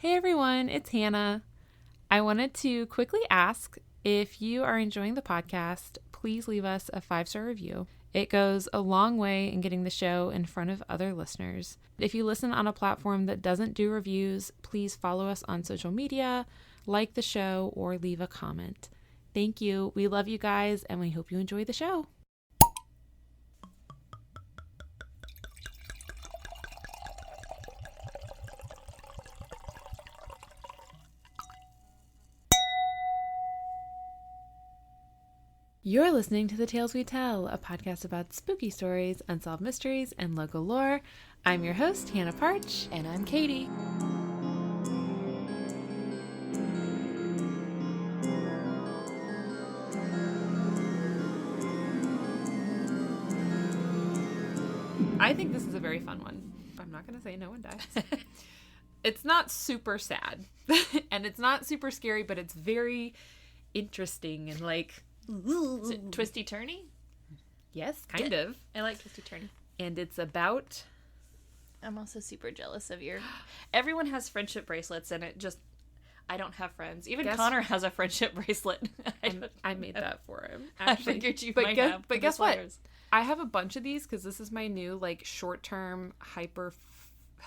Hey everyone, it's Hannah. I wanted to quickly ask if you are enjoying the podcast, please leave us a 5-star review. It goes a long way in getting the show in front of other listeners. If you listen on a platform that doesn't do reviews, please follow us on social media, like the show, or leave a comment. Thank you. We love you guys, and we hope you enjoy the show. You're listening to The Tales We Tell, a podcast about spooky stories, unsolved mysteries, and local lore. I'm your host, Hannah Parch. And I'm Katy. I think this is a very fun one. I'm not going to say no one dies. It's not super sad, and it's not super scary, but it's very interesting and like... Is it twisty-turny? Yes, kind of. I like twisty-turny. And it's about... I'm also super jealous of your... Everyone has friendship bracelets, and it just... I don't have friends. Even Connor has a friendship bracelet. I made that for him. Actually. I figured you might have. But guess what? I have a bunch of these because this is my new like short-term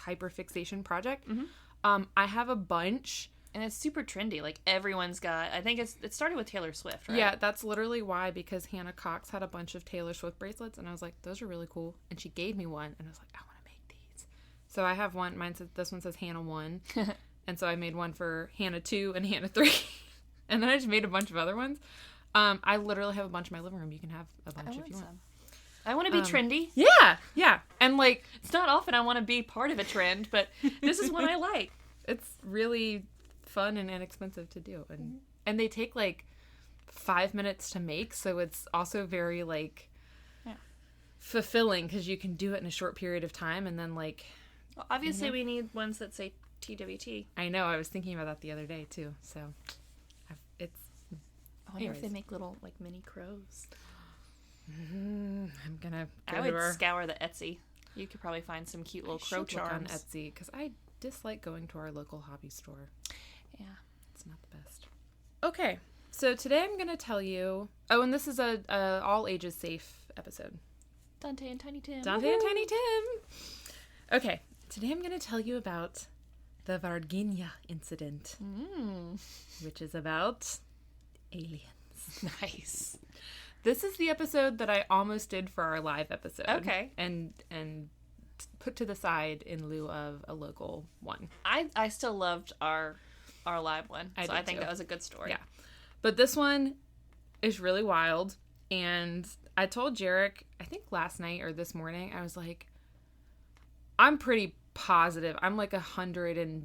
hyperfixation project. Mm-hmm. I have a bunch. And it's super trendy. Like, everyone's got... I think it started with Taylor Swift, right? Yeah, that's literally why, because Hannah Cox had a bunch of Taylor Swift bracelets, and I was like, those are really cool. And she gave me one, and I was like, I want to make these. So I have one. This one says Hannah 1. And so I made one for Hannah 2 and Hannah 3. And then I just made a bunch of other ones. I literally have a bunch in my living room. You can have a bunch if you want. I want to be trendy. Yeah. And, like... It's not often I want to be part of a trend, but this is one I like. It's really... fun and inexpensive to do, and they take like 5 minutes to make, so it's also very like fulfilling because you can do it in a short period of time, and then like obviously we need ones that say TWT. I know, I was thinking about that the other day too, so I wonder if they make little like mini crows. I'm gonna I would scour the Etsy. You could probably find some cute little crow charms on Etsy, because I dislike going to our local hobby store. Yeah, it's not the best. Okay, so today I'm going to tell you... Oh, and this is a all ages safe episode. Dante and Tiny Tim. Dante and Tiny Tim. Okay, today I'm going to tell you about the Varginha Incident, which is about aliens. Nice. This is the episode that I almost did for our live episode. Okay. And put to the side in lieu of a local one. I still loved our live one. I think that was a good story. Yeah. But this one is really wild. And I told Jarek, I think last night or this morning, I was like, I'm pretty positive. I'm like 102%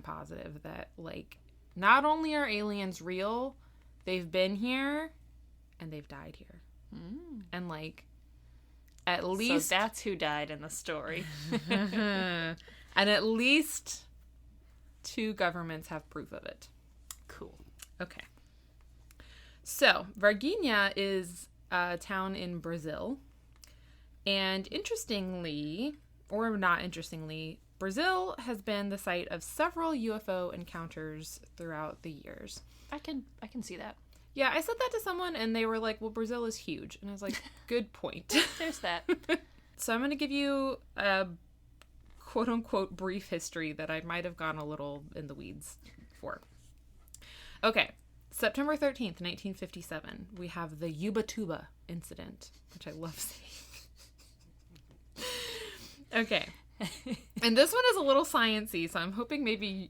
positive that like not only are aliens real, they've been here and they've died here. And like at least... So that's who died in the story. And at least 2 governments have proof of it. Cool. Okay. So, Varginha is a town in Brazil. And interestingly, or not interestingly, Brazil has been the site of several UFO encounters throughout the years. I can see that. Yeah, I said that to someone, and they were like, well, Brazil is huge. And I was like, good point. There's that. So I'm going to give you a quote-unquote brief history that I might have gone a little in the weeds for. Okay, September 13th, 1957, we have the Ubatuba incident, which I love saying. Okay. And this one is a little sciencey, so I'm hoping maybe...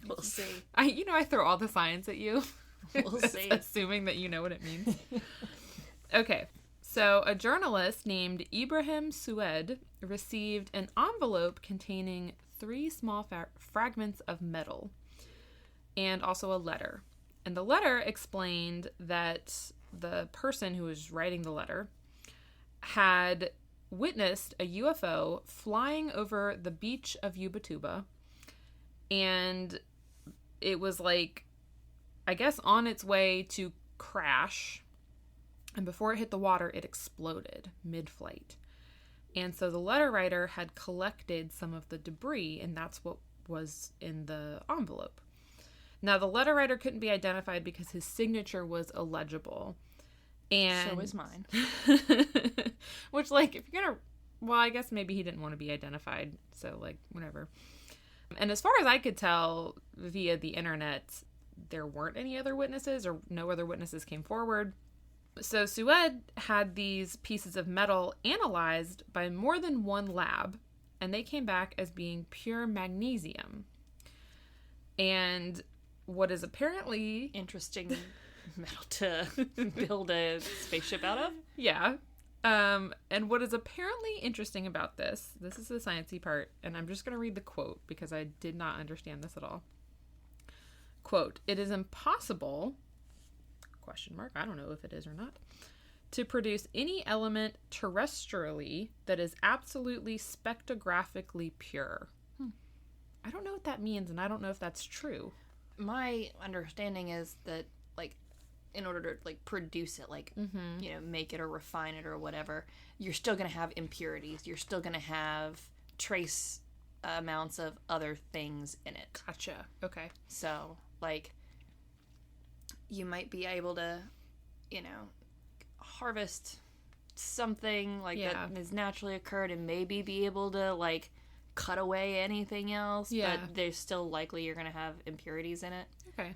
We'll see. I throw all the science at you. We'll see. Assuming that you know what it means. Okay. So a journalist named Ibrahim Sued received an envelope containing 3 small fragments of metal and also a letter. And the letter explained that the person who was writing the letter had witnessed a UFO flying over the beach of Ubatuba, and it was like, I guess, on its way to crash, and before it hit the water, it exploded mid-flight. And so the letter writer had collected some of the debris, and that's what was in the envelope. Now, the letter writer couldn't be identified because his signature was illegible. And so is mine. Which, like, if you're gonna... Well, I guess maybe he didn't want to be identified, so, like, whatever. And as far as I could tell via the internet, there weren't any other witnesses, or no other witnesses came forward. So Sued had these pieces of metal analyzed by more than one lab, and they came back as being pure magnesium. And what is apparently... Interesting metal to build a spaceship out of? Yeah. And what is apparently interesting about this is the sciencey part, and I'm just going to read the quote because I did not understand this at all. Quote, "It is impossible, question mark, I don't know if it is or not, to produce any element terrestrially that is absolutely spectrographically pure." I don't know what that means, and I don't know if that's true. My understanding is that, like, in order to, like, produce it, like, you know, make it or refine it or whatever, you're still going to have impurities. You're still going to have trace amounts of other things in it. Gotcha. Okay. So, like, you might be able to, you know, harvest something, like, that has naturally occurred and maybe be able to, like, cut away anything else. Yeah. But there's still likely you're going to have impurities in it. Okay.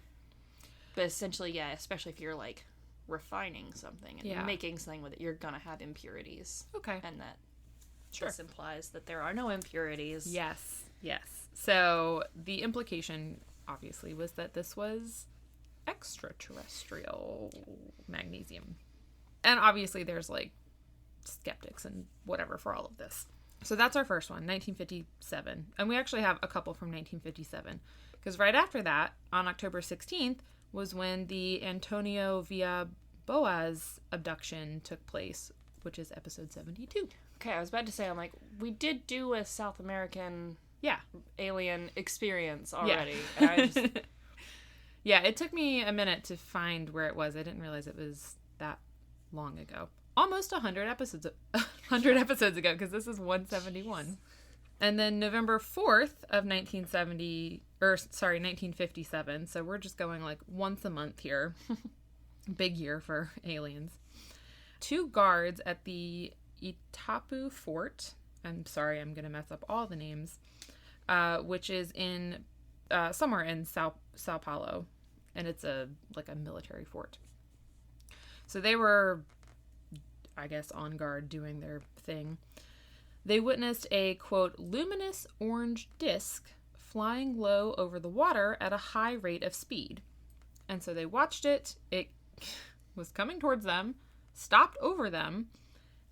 But essentially, yeah, especially if you're, like, refining something and making something with it, you're going to have impurities. Okay. And that just implies that there are no impurities. Yes. So the implication, obviously, was that this was extraterrestrial magnesium. And obviously there's, like, skeptics and whatever for all of this. So that's our first one, 1957. And we actually have a couple from 1957. Because right after that, on October 16th, was when the Antonio Villalobos abduction took place, which is episode 72. Okay, I was about to say, I'm like, we did do a South American alien experience already. Yeah. And I just... Yeah, it took me a minute to find where it was. I didn't realize it was that long ago. Almost 100 episodes ago, because this is 171. And then November 4th of 1957. So we're just going like once a month here. Big year for aliens. 2 guards at the Itapu Fort. I'm sorry, I'm going to mess up all the names. Which is in somewhere in Sao Paulo. And it's a military fort. So they were, I guess, on guard doing their thing. They witnessed a, quote, luminous orange disc flying low over the water at a high rate of speed. And so they watched it. It was coming towards them, stopped over them,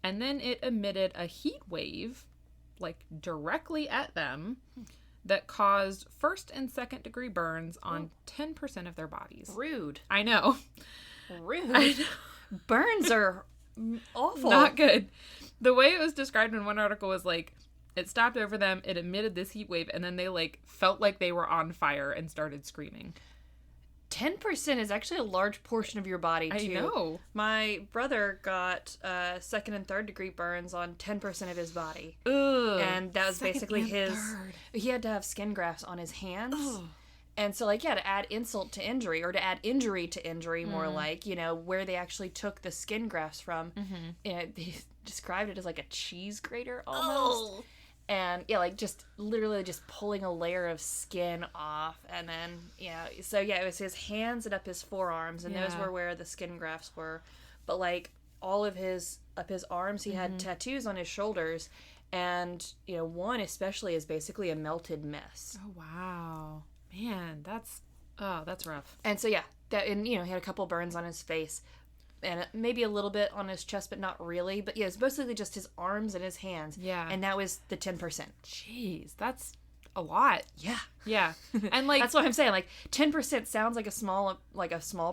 and then it emitted a heat wave, like, directly at them that caused 1st and 2nd degree burns on 10% of their bodies. Rude. I know. Rude. I know. Burns are awful. Not good. The way it was described in one article was like, it stopped over them, it emitted this heat wave, and then they, like, felt like they were on fire and started screaming. 10% is actually a large portion of your body, too. I know. My brother got 2nd and 3rd degree burns on 10% of his body. Ugh. And that was basically his... Third. He had to have skin grafts on his hands. Ugh. And so, like, yeah, to add insult to injury, or to add injury to injury, more like, you know, where they actually took the skin grafts from, you know, they described it as like a cheese grater almost. Oh. And, yeah, like, just literally just pulling a layer of skin off. And then, yeah, so, yeah, it was his hands and up his forearms, and those were where the skin grafts were. But, like, all of his, up his arms, he had tattoos on his shoulders. And, you know, one especially is basically a melted mess. Oh, wow. Man, that's rough. And so, yeah, and, you know, he had a couple burns on his face. And maybe a little bit on his chest, but not really. But yeah, it's mostly just his arms and his hands. Yeah. And that was the 10%. Jeez, that's a lot. Yeah. Yeah. And like that's what I'm saying. Like 10% sounds like a small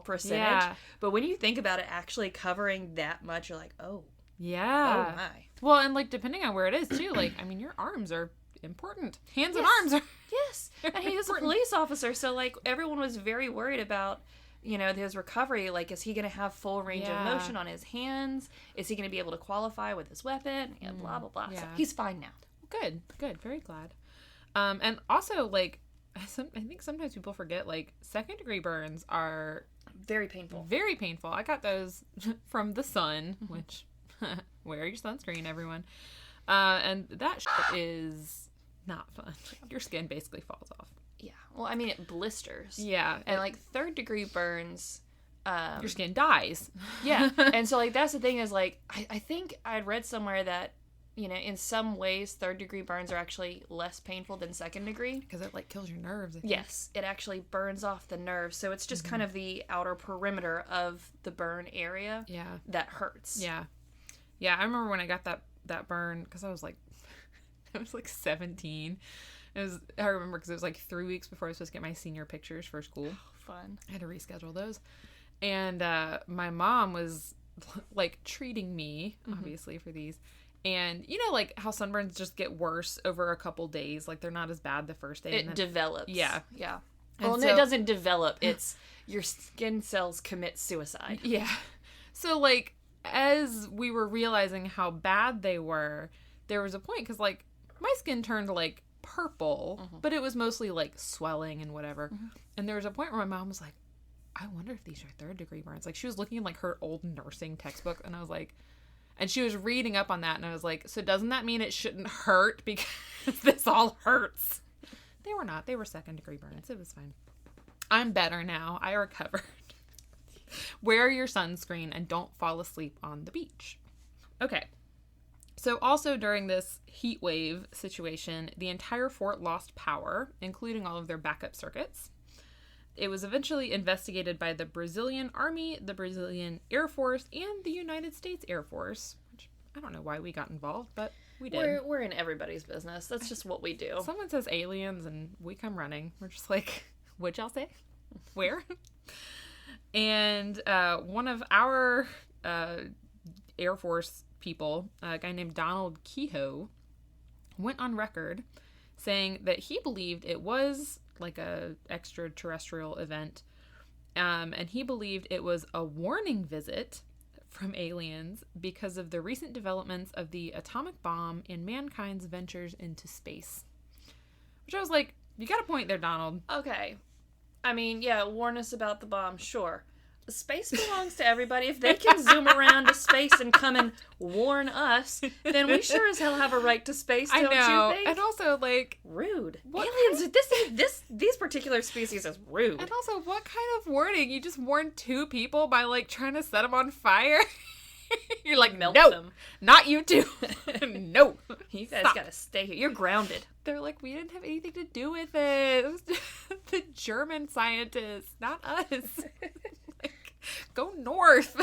percentage. Yeah. But when you think about it actually covering that much, you're like, oh. Yeah. Oh my. Well, and like depending on where it is too, like I mean your arms are important. Hands and arms are Yes. And he was a police officer, so like everyone was very worried about, you know, his recovery. Like, is he going to have full range of motion on his hands? Is he going to be able to qualify with his weapon? And blah, blah, blah. Yeah. So he's fine now. Good. Very glad. And also, like, I think sometimes people forget, like, second-degree burns are very painful. Very painful. I got those from the sun, which, wear your sunscreen, everyone. And that shit is not fun. Your skin basically falls off. Yeah. Well, I mean, it blisters. Yeah. And, like, third-degree burns... your skin dies. Yeah. And so, like, that's the thing is, like, I think I'd read somewhere that, you know, in some ways, third-degree burns are actually less painful than second-degree. Because it, like, kills your nerves, I think. Yes. It actually burns off the nerves. So it's just kind of the outer perimeter of the burn area that hurts. Yeah. Yeah, I remember when I got that burn, because I was, like, 17. I remember because it was, like, 3 weeks before I was supposed to get my senior pictures for school. Fun. I had to reschedule those. And my mom was, like, treating me, obviously, for these. And, you know, like, how sunburns just get worse over a couple days. Like, they're not as bad the first day. It develops. Yeah. Yeah. Well, no, it doesn't develop. It's your skin cells commit suicide. Yeah. So, like, as we were realizing how bad they were, there was a point, because, like, my skin turned, like, purple, but it was mostly, like, swelling and whatever. And there was a point where my mom was like, I wonder if these are third-degree burns. Like, she was looking in, like, her old nursing textbook, and I was like... And she was reading up on that, and I was like, so doesn't that mean it shouldn't hurt because this all hurts? They were not. They were second-degree burns. It was fine. I'm better now. I recovered. Wear your sunscreen and don't fall asleep on the beach. Okay. So also during this heat wave situation, the entire fort lost power, including all of their backup circuits. It was eventually investigated by the Brazilian Army, the Brazilian Air Force, and the United States Air Force, which I don't know why we got involved, but we did. We're in everybody's business. That's just what we do. Someone says aliens, and we come running. We're just like, what'd y'all say? Where? And one of our Air Force people, a guy named Donald Kehoe, went on record saying that he believed it was like a extraterrestrial event, and he believed it was a warning visit from aliens because of the recent developments of the atomic bomb and mankind's ventures into space. Which I was like, you got a point there, Donald. Okay. I mean, yeah, warn us about the bomb, sure. Space belongs to everybody. If they can zoom around to space and come and warn us, then we sure as hell have a right to space, don't you think? And also, like... Rude. Aliens, these particular species is rude. And also, what kind of warning? You just warn two people by, like, trying to set them on fire? You're like, melt no, them. Not you two. No. You guys gotta stay here. You're grounded. They're like, we didn't have anything to do with it. It was the German scientists, not us. Like, go north.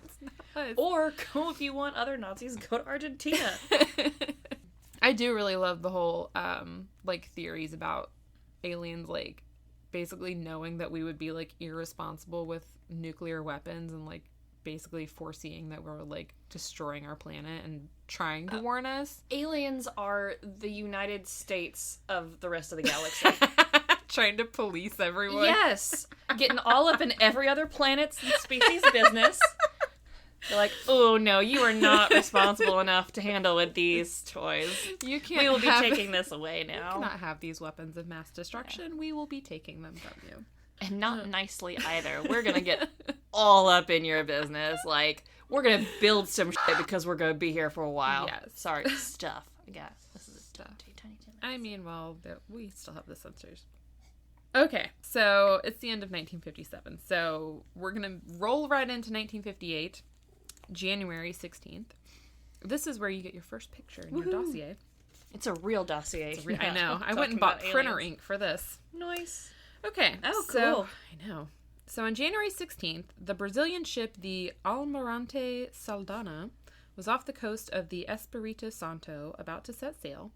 It's not us. Or go, if you want other Nazis, go to Argentina. I do really love the whole, like, theories about aliens, like, basically knowing that we would be, like, irresponsible with nuclear weapons and, like, basically foreseeing that we're, like, destroying our planet and trying to warn us. Aliens are the United States of the rest of the galaxy. Trying to police everyone. Yes! Getting all up in every other planet's and species' business. They're like, oh no, you are not responsible enough to handle with these toys. You can't. We will be taking this away now. You cannot have these weapons of mass destruction. Yeah. We will be taking them from you. And not nicely either. We're gonna get all up in your business. Like, we're gonna build some shit because we're gonna be here for a while. Yes. Sorry, stuff. I guess. This is stuff. Tiny. I mean, well, we still have the sensors. Okay, so it's the end of 1957. So we're gonna roll right into 1958, January 16th. This is where you get your first picture in your dossier. It's a real dossier. I know. I went and bought printer ink for this. Nice. Okay. Oh, so, cool. I know. So on January 16th, the Brazilian ship, the Almirante Saldanha, was off the coast of the Espírito Santo, about to set sail,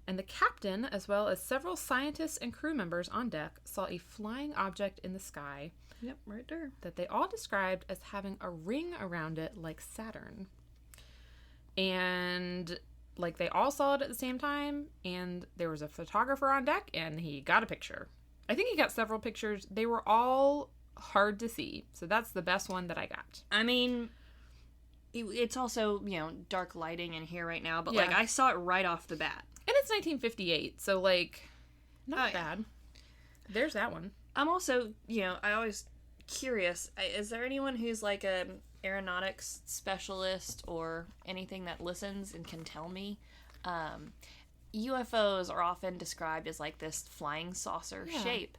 and the captain, as well as several scientists and crew members on deck, saw a flying object in the sky. Yep, right there. That they all described as having a ring around it like Saturn. And, like, they all saw it at the same time, and there was a photographer on deck, and he got a picture. I think he got several pictures. They were all hard to see, so that's the best one that I got. I mean, it's also, dark lighting in here right now, but, yeah. like, I saw it right off the bat. And it's 1958, so, like, not bad. There's that one. I'm also, I always curious, is there anyone who's, like, an aeronautics specialist or anything that listens and can tell me? UFOs are often described as, like, this flying saucer shape.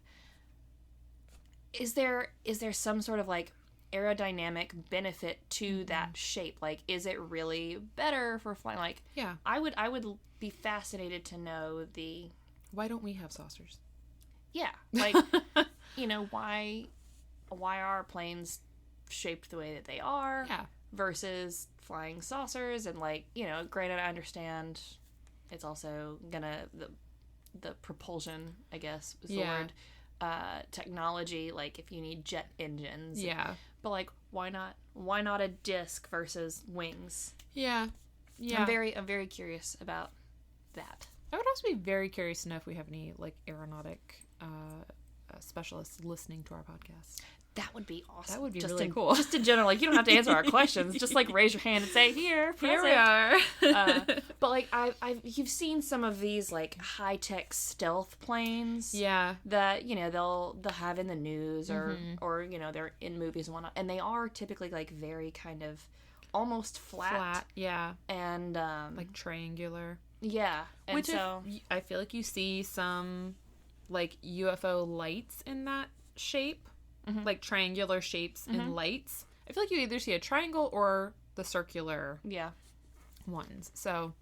Is there some sort of, like, aerodynamic benefit to that shape? Like, is it really better for flying? Like, I would be fascinated to know why don't we have saucers? Yeah, like, why are planes shaped the way that they are versus flying saucers? And, like, granted, I understand it's also gonna the propulsion, I guess is the word, technology, like if you need jet engines, but, like, why not a disc versus wings? I'm very curious about that. I would also be very curious to know if we have any, like, aeronautic specialists listening to our podcast. That would be awesome. That would be really cool. Just in general, like, you don't have to answer our questions. Just, like, raise your hand and say, here we are. But, like, you've seen some of these, like, high-tech stealth planes. Yeah. That, they'll have in the news or they're in movies and whatnot. And they are typically, like, very kind of almost flat. Yeah. And, like, triangular. Yeah. And which I feel like you see some, like, UFO lights in that shape. Like triangular shapes in lights. I feel like you either see a triangle or the circular ones. So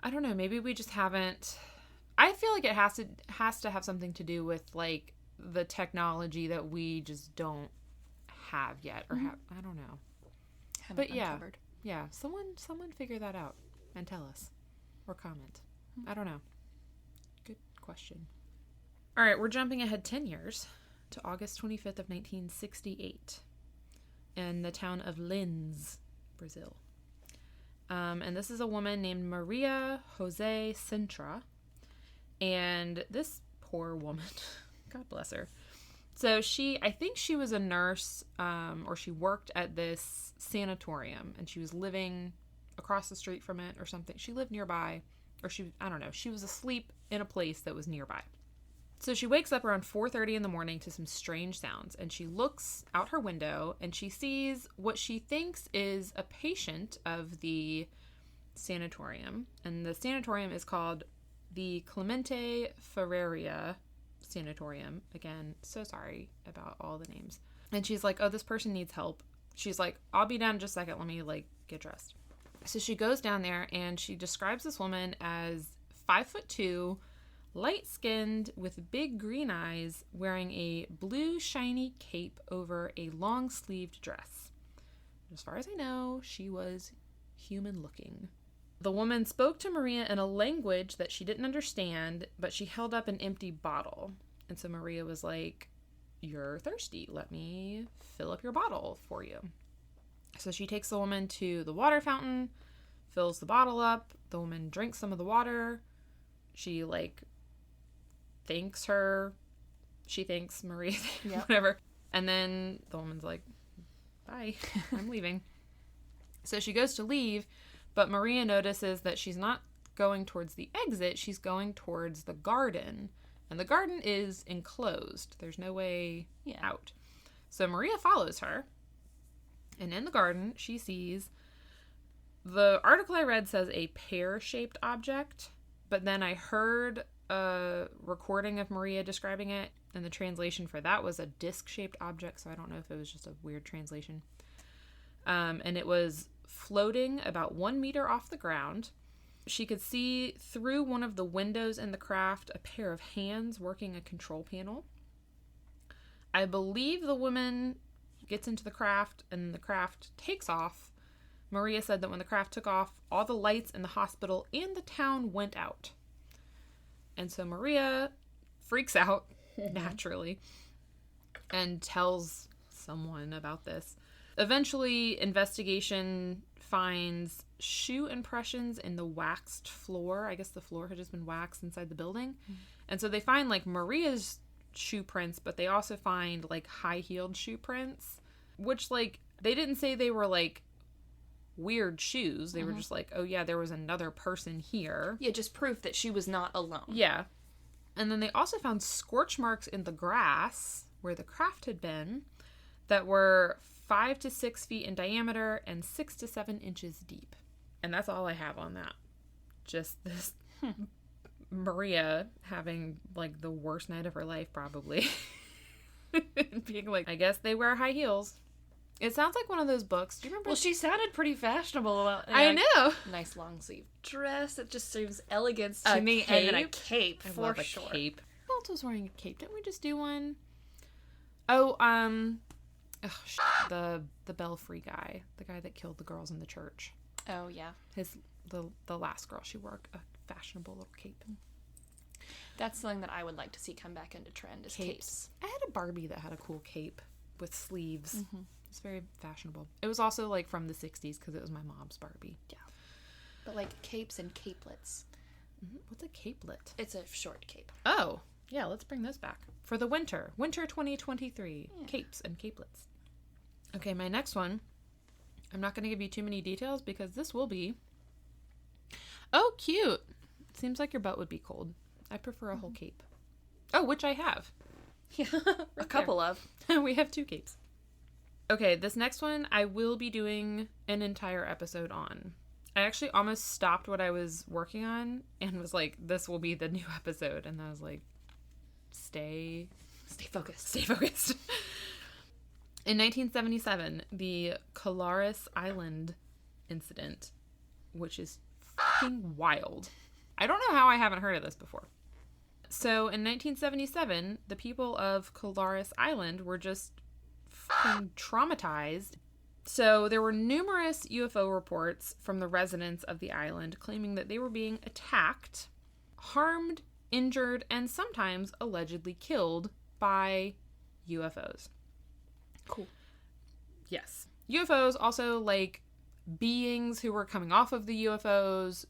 I don't know, maybe we just haven't. I feel like it has to have something to do with, like, the technology that we just don't have yet or have. I don't know. But uncovered. Yeah, someone figure that out and tell us or comment. I don't know. Good question. All right, we're jumping ahead 10 years. To August 25th of 1968 in the town of Linz, Brazil. And this is a woman named Maria Jose Sintra. And this poor woman, God bless her. So I think she was a nurse, or she worked at this sanatorium, and she was living across the street from it or something. She lived nearby, or I don't know, she was asleep in a place that was nearby. So she wakes up around 4:30 in the morning to some strange sounds, and she looks out her window and she sees what she thinks is a patient of the sanatorium. And the sanatorium is called the Clemente Ferreira Sanatorium. Again, so sorry about all the names. And she's like, oh, this person needs help. She's like, I'll be down in just a second. Let me, like, get dressed. So she goes down there and she describes this woman as 5'2", light-skinned with big green eyes, wearing a blue shiny cape over a long-sleeved dress. As far as I know, she was human-looking. The woman spoke to Maria in a language that she didn't understand, but she held up an empty bottle. And so Maria was like, you're thirsty. Let me fill up your bottle for you. So she takes the woman to the water fountain, fills the bottle up. The woman drinks some of the water. She, like, thanks her. She thanks Maria, whatever. And then the woman's like, bye, I'm leaving. So she goes to leave, but Maria notices that she's not going towards the exit. She's going towards the garden. And the garden is enclosed. There's no way out. So Maria follows her. And in the garden, she sees, the article I read says a pear-shaped object. But then I heard a recording of Maria describing it, and the translation for that was a disc-shaped object, so I don't know if it was just a weird translation. And it was floating about 1 meter off the ground. She could see through one of the windows in the craft a pair of hands working a control panel. I believe the woman gets into the craft, and the craft takes off. Maria said that when the craft took off, all the lights in the hospital and the town went out. And so Maria freaks out, naturally, and tells someone about this. Eventually, investigation finds shoe impressions in the waxed floor. I guess the floor had just been waxed inside the building. And so they find, like, Maria's shoe prints, but they also find, like, high-heeled shoe prints, which, like, they didn't say they were, like, weird shoes. They were just like, oh yeah, there was another person here. Yeah, just proof that she was not alone. Yeah. And then they also found scorch marks in the grass where the craft had been that were 5 to 6 feet in diameter and 6 to 7 inches deep. And that's all I have on that. Just this Maria having, like, the worst night of her life, probably. Being like, I guess they wear high heels. It sounds like one of those books. Do you remember? Well, she sounded pretty fashionable. About, I know. Nice long sleeve dress. It just seems elegance to me. Cape. And then a cape, I for love a sure. cape. Who else was wearing a cape? Didn't we just do one? Oh, the Belfry guy. The guy that killed the girls in the church. Oh, yeah. The last girl, she wore a fashionable little cape. That's something that I would like to see come back into trend is capes. I had a Barbie that had a cool cape with sleeves. Mm-hmm. It's very fashionable. It was also like from the 60s because it was my mom's Barbie. Yeah. But like capes and capelets. Mm-hmm. What's a capelet? It's a short cape. Oh, yeah, let's bring those back. For the winter. Winter 2023. Yeah. Capes and capelets. Okay, my next one. I'm not going to give you too many details because this will be... Oh, cute. Seems like your butt would be cold. I prefer a whole cape. Oh, which I have. Yeah, a couple of. We have 2 capes. Okay, this next one I will be doing an entire episode on. I actually almost stopped what I was working on and was like, this will be the new episode. And I was like, stay focused. Stay focused. In 1977, the Colares Island incident, which is fucking wild. I don't know how I haven't heard of this before. So in 1977, the people of Colares Island were just fucking traumatized. So there were numerous UFO reports from the residents of the island claiming that they were being attacked, harmed, injured, and sometimes allegedly killed by UFOs. Cool. Yes. UFOs also like beings who were coming off of the UFOs,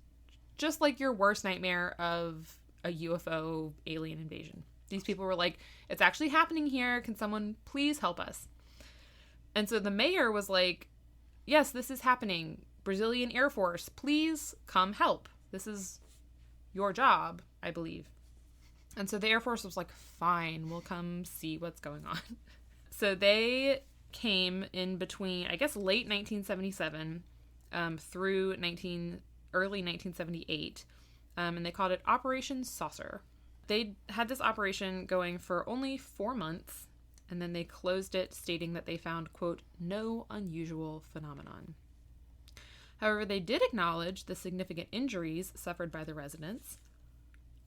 just like your worst nightmare of a UFO alien invasion. These people were like, it's actually happening here. Can someone please help us? And so the mayor was like, yes, this is happening. Brazilian Air Force, please come help. This is your job, I believe. And so the Air Force was like, fine, we'll come see what's going on. So they came in between, I guess, late 1977 through early 1978, and they called it Operation Saucer. They had this operation going for only 4 months, and then they closed it, stating that they found, quote, no unusual phenomenon. However, they did acknowledge the significant injuries suffered by the residents,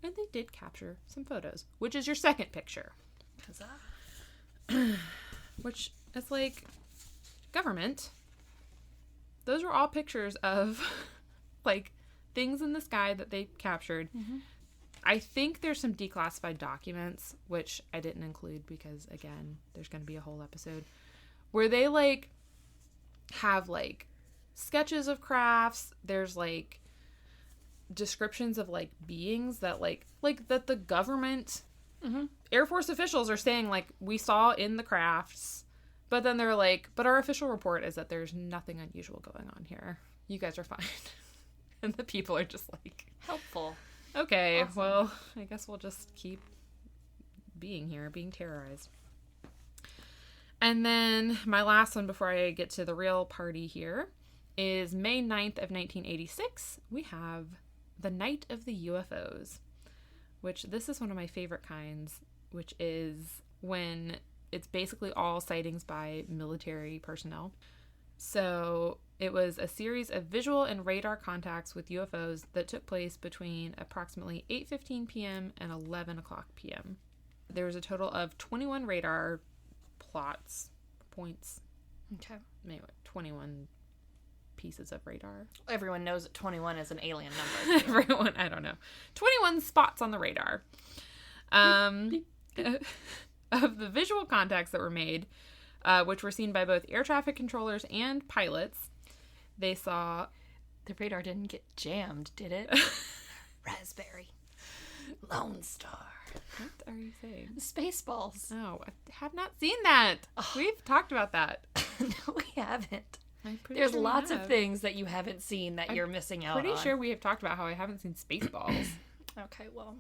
and they did capture some photos, which is your second picture. Which is like, government, those were all pictures of like things in the sky that they captured. Mm-hmm. I think there's some declassified documents, which I didn't include because, again, there's going to be a whole episode, where they like have like sketches of crafts. There's like descriptions of like beings that like that the government, mm-hmm. Air Force officials are saying like we saw in the crafts, but then they're like, but our official report is that there's nothing unusual going on here. You guys are fine. And the people are just like, helpful. Okay, awesome. Well, I guess we'll just keep being here, being terrorized. And then my last one before I get to the real party here is May 9th of 1986. We have the Night of the UFOs, which this is one of my favorite kinds, which is when it's basically all sightings by military personnel. So it was a series of visual and radar contacts with UFOs that took place between approximately 8:15 p.m. and 11 o'clock p.m. There was a total of 21 radar points. Okay. Anyway, 21 pieces of radar. Everyone knows that 21 is an alien number. Everyone, I don't know. 21 spots on the radar. Of the visual contacts that were made, which were seen by both air traffic controllers and pilots, they saw... The radar didn't get jammed, did it? Raspberry. Lone Star. What are you saying? Spaceballs. No, I have not seen that. Oh. We've talked about that. No, we haven't. There's lots of things that you haven't seen that you're missing out on. Pretty sure we have talked about how I haven't seen Spaceballs. Okay, well,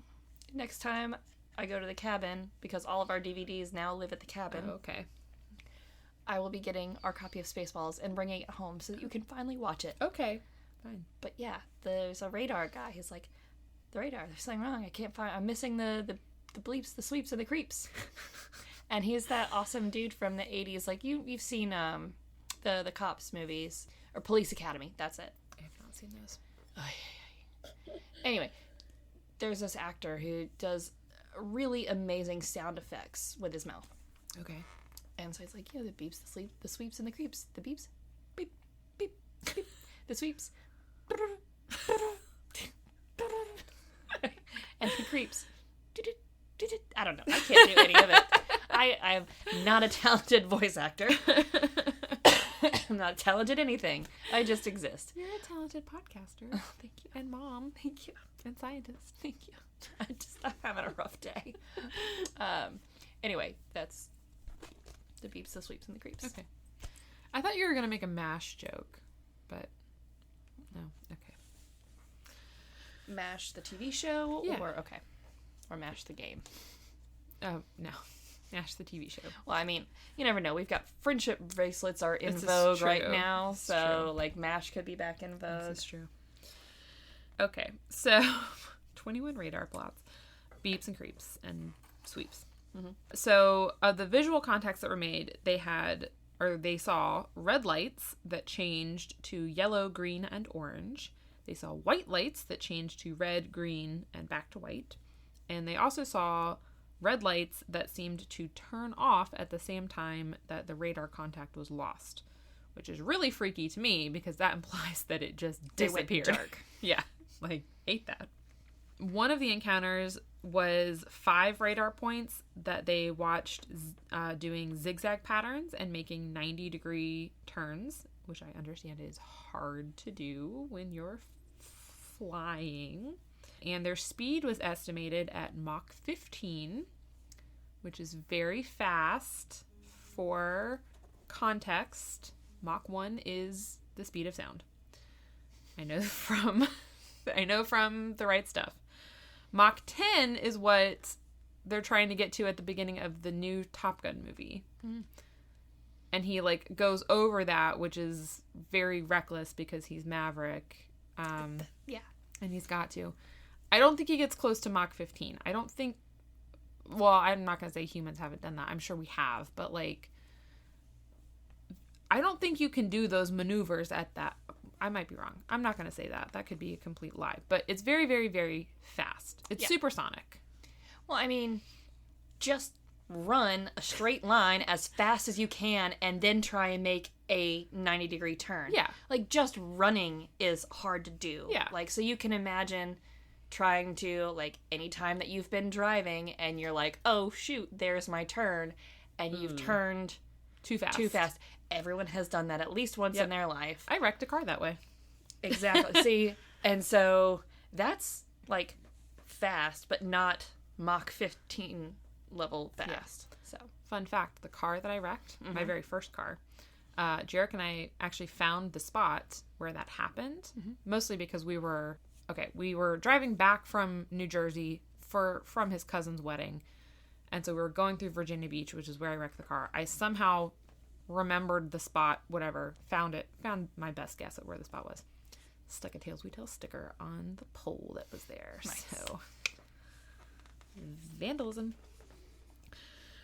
next time I go to the cabin, because all of our DVDs now live at the cabin. Oh, okay. I will be getting our copy of Spaceballs and bringing it home so that you can finally watch it. Okay, fine. But yeah, there's a radar guy. He's like, the radar, there's something wrong. I can't find, I'm missing the bleeps, the sweeps, and the creeps. And he's that awesome dude from the 80s. Like, you've seen the Cops movies, or Police Academy, that's it. I have not seen those. Anyway, there's this actor who does really amazing sound effects with his mouth. Okay. And so he's like, the beeps, the sweeps, and the creeps. The beeps, beep, beep, beep. The sweeps, and the creeps. I don't know. I can't do any of it. I am not a talented voice actor. I'm not talented anything. I just exist. You're a talented podcaster. Oh, thank you. And mom. Thank you. And scientist. Thank you. I'm having a rough day. Anyway, that's the beeps, the sweeps, and the creeps. Okay. I thought you were going to make a MASH joke, but no. Okay. MASH the TV show? Yeah. Or MASH the game? Oh, no. MASH the TV show. Well, I mean, you never know. We've got friendship bracelets are in This is vogue true. right now, It's so true. like MASH could be back in vogue. This is true. Okay, so 21 radar plots, beeps and creeps and sweeps. Mm-hmm. So the visual contacts that were made, they saw red lights that changed to yellow, green, and orange. They saw white lights that changed to red, green, and back to white. And they also saw red lights that seemed to turn off at the same time that the radar contact was lost, which is really freaky to me because that implies that it just disappeared. It went dark. Yeah, like, hate that. One of the encounters was 5 radar points that they watched doing zigzag patterns and making 90-degree turns, which I understand is hard to do when you're flying. And their speed was estimated at Mach 15, which is very fast. For context, Mach 1 is the speed of sound. I know from the right stuff. Mach 10 is what they're trying to get to at the beginning of the new Top Gun movie. Mm. And he goes over that, which is very reckless because he's Maverick. Yeah. And he's got to. I don't think he gets close to Mach 15. I don't think... Well, I'm not going to say humans haven't done that. I'm sure we have. But, I don't think you can do those maneuvers at that... I might be wrong. I'm not going to say that. That could be a complete lie. But it's very, very, very fast. It's supersonic. Well, I mean, just run a straight line as fast as you can and then try and make a 90-degree turn. Yeah. Just running is hard to do. Yeah. So you can imagine trying to, any time that you've been driving and you're like, oh, shoot, there's my turn, and you've turned too fast. Everyone has done that at least once in their life. I wrecked a car that way. Exactly. See, and so that's, fast, but not Mach 15 level fast. Yeah. So, fun fact, the car that I wrecked, my very first car, Jarek and I actually found the spot where that happened, mostly because we were driving back from New Jersey from his cousin's wedding, and so we were going through Virginia Beach, which is where I wrecked the car. I somehow remembered the spot, found my best guess at where the spot was. Stuck a Tales We Tell sticker on the pole that was there. Nice. So, vandalism.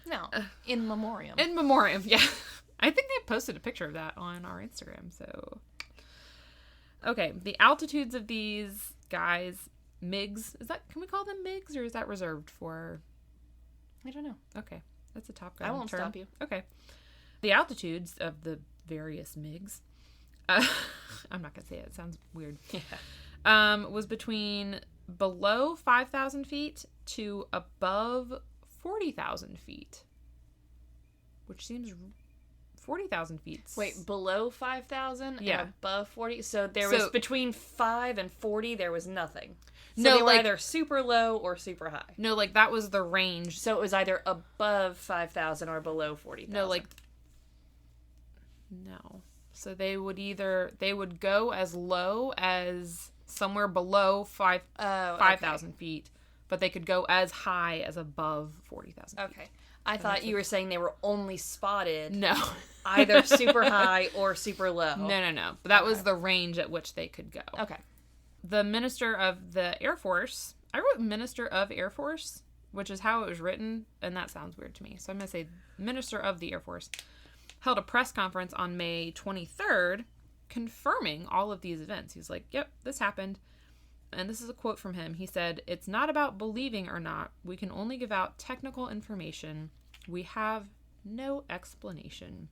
No, in memoriam. In memoriam, yeah. I think I posted a picture of that on our Instagram, so... Okay, the altitudes of these guys, MiGs, can we call them MiGs, or is that reserved for... I don't know. Okay, that's a Top Gun I won't term. stop you. Okay. The altitudes of the various MiGs, I'm not going to say it. It sounds weird. Yeah. Was between below 5,000 feet to above 40,000 feet. Which seems... 40,000 feet. Wait, below 5,000 Yeah. and above 40? So there was between 5 and 40, there was nothing. So no, they were either super low or super high. No, that was the range. So it was either above 5,000 or below 40,000. No. So they would go as low as somewhere below 5,000 feet, but they could go as high as above 40,000 feet. Okay. I thought you were saying they were only spotted No. either super high or super low. No. But that was the range at which they could go. Okay. The Minister of the Air Force, I wrote Minister of Air Force, which is how it was written, and that sounds weird to me. So I'm going to say Minister of the Air Force, held a press conference on May 23rd confirming all of these events. He's like, yep, this happened. And this is a quote from him. He said, "It's not about believing or not. We can only give out technical information. We have no explanation."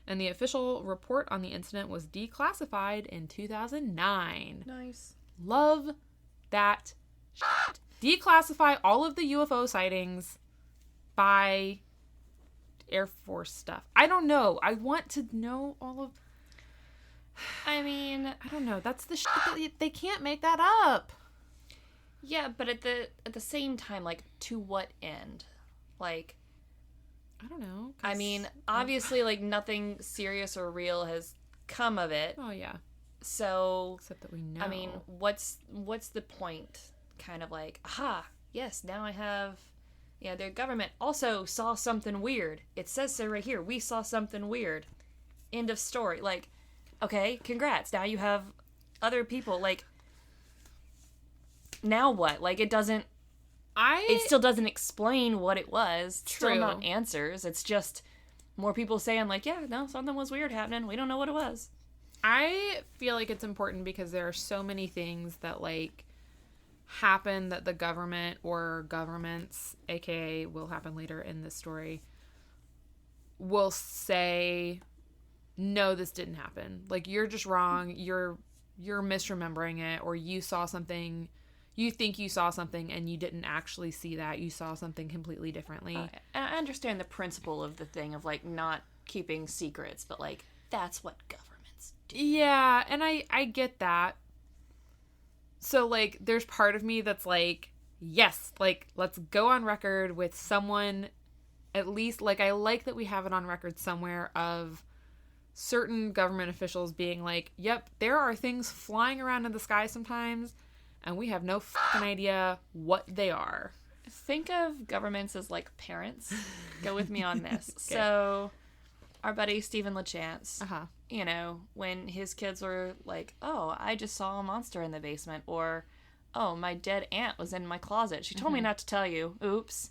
And the official report on the incident was declassified in 2009. Nice. Love that shit. Declassify all of the UFO sightings by Air Force stuff. I don't know. I want to know all of... I mean... I don't know. That's the shit that they can't make that up. Yeah, but at the same time, like, to what end? Like... I don't know. I mean, obviously, like, nothing serious or real has come of it. Oh, yeah. So... Except that we know. I mean, what's the point? Kind of like, aha, yes, now I have... Yeah, their government also saw something weird. It says so right here. We saw something weird. End of story. Like, okay, congrats. Now you have other people. Like, now what? Like, it doesn't... It still doesn't explain what it was. True. Still not answers. It's just more people saying, like, yeah, no, something was weird happening. We don't know what it was. I feel like it's important because there are so many things that, like, happen that the government or governments, aka will happen later in this story, will say, no, this didn't happen. Like, you're just wrong. You're misremembering it, or you saw something... You think you saw something and you didn't actually see that. You saw something completely differently. I understand the principle of the thing of, like, not keeping secrets, but, like, that's what governments do. Yeah, and I get that. So, like, there's part of me that's like, yes, like, let's go on record with someone, at least, like, I like that we have it on record somewhere of certain government officials being like, yep, there are things flying around in the sky sometimes, and we have no fucking idea what they are. Think of governments as, like, parents. Go with me on this. Okay. So, our buddy Stephen LaChance, you know, when his kids were like, oh, I just saw a monster in the basement, or, oh, my dead aunt was in my closet. She told me not to tell you. Oops.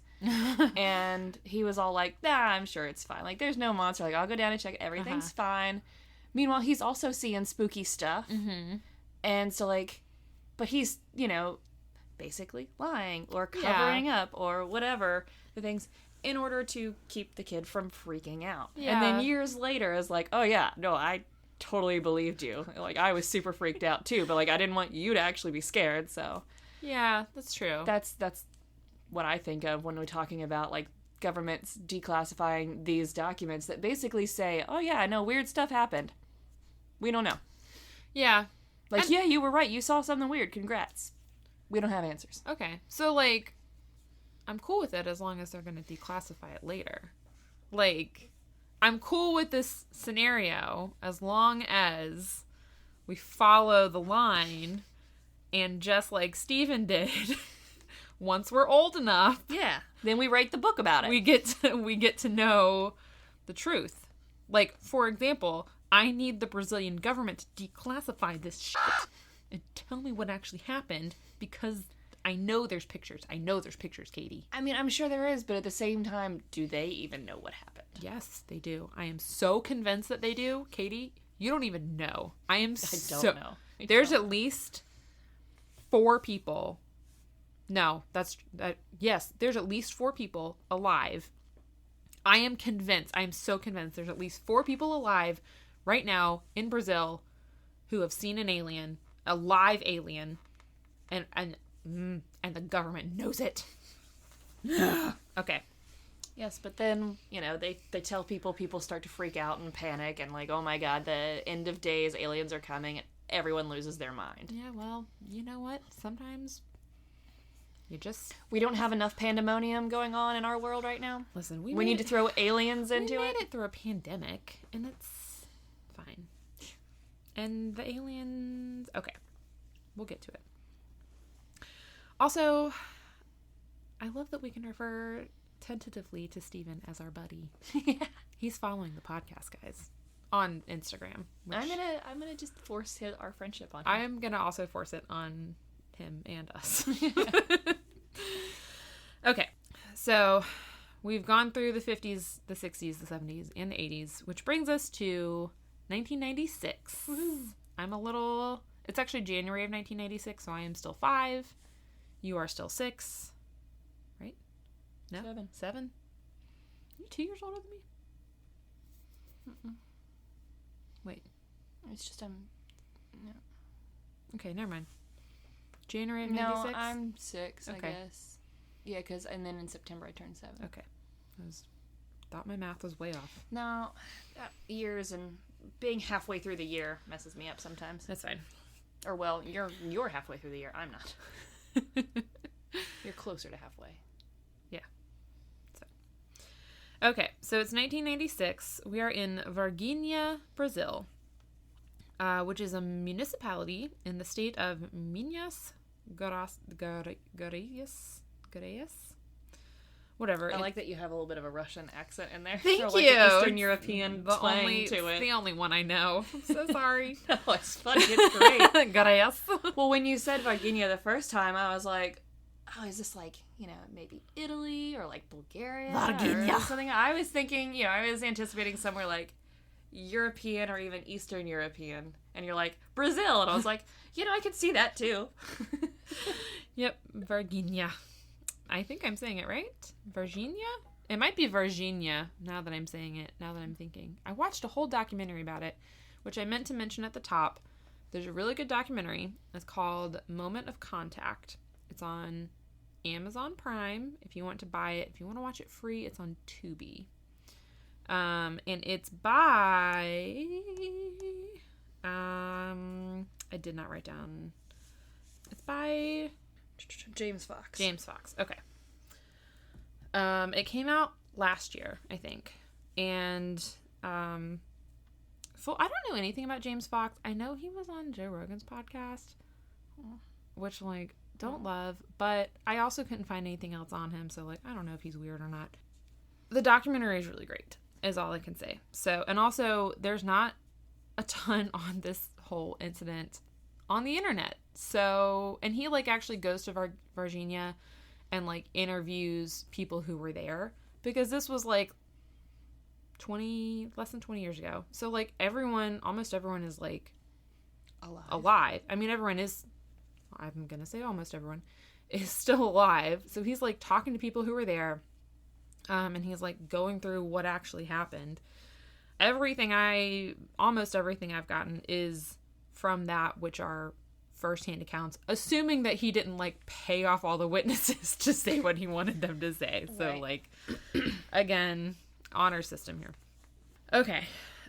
And he was all like, nah, I'm sure it's fine. Like, there's no monster. Like, I'll go down and check. Everything's fine. Meanwhile, he's also seeing spooky stuff. And so, like... But he's, you know, basically lying or covering up or whatever the things in order to keep the kid from freaking out. Yeah. And then years later is like, oh yeah, no, I totally believed you. Like, I was super freaked out too, but, like, I didn't want you to actually be scared, so. Yeah, that's true. That's what I think of when we're talking about, like, governments declassifying these documents that basically say, oh yeah, no, weird stuff happened. We don't know. Yeah. Like, yeah, you were right. You saw something weird. Congrats. We don't have answers. Okay. So, like, I'm cool with it as long as they're going to declassify it later. Like, I'm cool with this scenario as long as we follow the line and just like Stephen did, once we're old enough... Yeah. Then we write the book about it. We get to know the truth. Like, for example... I need the Brazilian government to declassify this shit and tell me what actually happened, because I know there's pictures. I know there's pictures, Katie. I mean, I'm sure there is, but at the same time, do they even know what happened? Yes, they do. I am so convinced that they do. Katie, you don't even know. I don't know. There's at least 4 people. No, yes, there's at least 4 people alive. I am convinced. I am so convinced there's at least 4 people alive right now in Brazil who have seen an alien, a live alien, and the government knows it. Okay. Yes, but then, you know, they tell people start to freak out and panic and, like, oh my god, the end of days, aliens are coming, and everyone loses their mind. Yeah, well, you know what? Sometimes you just... We don't have enough pandemonium going on in our world right now. Listen, we need to throw aliens into it. We made it through a pandemic, and it's fine. And the aliens... Okay. We'll get to it. Also, I love that we can refer tentatively to Steven as our buddy. Yeah. He's following the podcast, guys, on Instagram. I'm gonna just force our friendship on him. I'm gonna also force it on him and us. Okay, so we've gone through the 50s, the 60s, the 70s, and the 80s, which brings us to 1996. Woo. It's actually January of 1996, so I am still 5. You are still 6. Right? No? 7? Are you 2 years older than me? Mm-mm. Wait. It's just, no. Okay, never mind. January of 96? No, I'm 6, Okay. I guess. Yeah, and then in September I turned 7. Okay. Thought my math was way off. No, years and being halfway through the year messes me up sometimes. That's fine. Or, well, you're halfway through the year. I'm not. You're closer to halfway. Yeah. Okay, so it's 1996. We are in Varginha, Brazil, which is a municipality in the state of Minas Gerais. Whatever. I like that you have a little bit of a Russian accent in there. Thank or like you. An Eastern European twang to It's it. the only one I know. I'm so sorry. No, it's funny. It's great. Gracias. Well, when you said Varginha the first time, I was like, oh, is this like, maybe Italy or like Bulgaria Varginha. or something? I was thinking, I was anticipating somewhere like European or even Eastern European. And you're like, Brazil. And I was like, I could see that too. Yep, Varginha. I think I'm saying it right. Varginha? It might be Varginha, now that I'm saying it, now that I'm thinking. I watched a whole documentary about it, which I meant to mention at the top. There's a really good documentary. It's called Moment of Contact. It's on Amazon Prime. If you want to buy it, if you want to watch it free, it's on Tubi. And it's by... I did not write down... It's by... James Fox. James Fox. Okay. It came out last year, I think. And I don't know anything about James Fox. I know he was on Joe Rogan's podcast, which don't love, but I also couldn't find anything else on him, so I don't know if he's weird or not. The documentary is really great, is all I can say. So, and also there's not a ton on this whole incident on the internet. So, and he actually goes to Varginha and interviews people who were there, because this was less than 20 years ago. So almost everyone is alive. I mean, I'm going to say almost everyone is still alive. So he's talking to people who were there. And he's going through what actually happened. Almost everything I've gotten is from that, which are first-hand accounts, assuming that he didn't pay off all the witnesses to say what he wanted them to say. So right. Again, honor system here. Okay.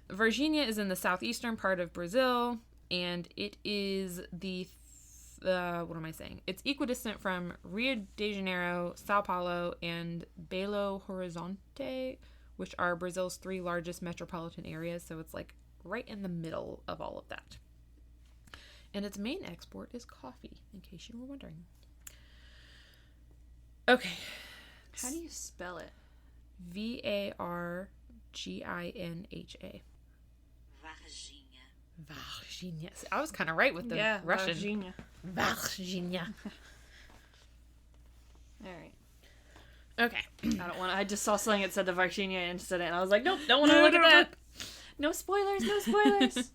Varginha is in the southeastern part of Brazil, and it is what am I saying? It's equidistant from Rio de Janeiro, Sao Paulo, and Belo Horizonte, which are Brazil's 3 largest metropolitan areas. So it's right in the middle of all of that. And its main export is coffee, in case you were wondering. Okay. How do you spell it? Varginha. Varginha. I was kind of right with the Russian. Varginha. All right. Okay. I just saw something that said the Varginha Incident, and I was like, nope, don't want to look at that. No spoilers, no spoilers.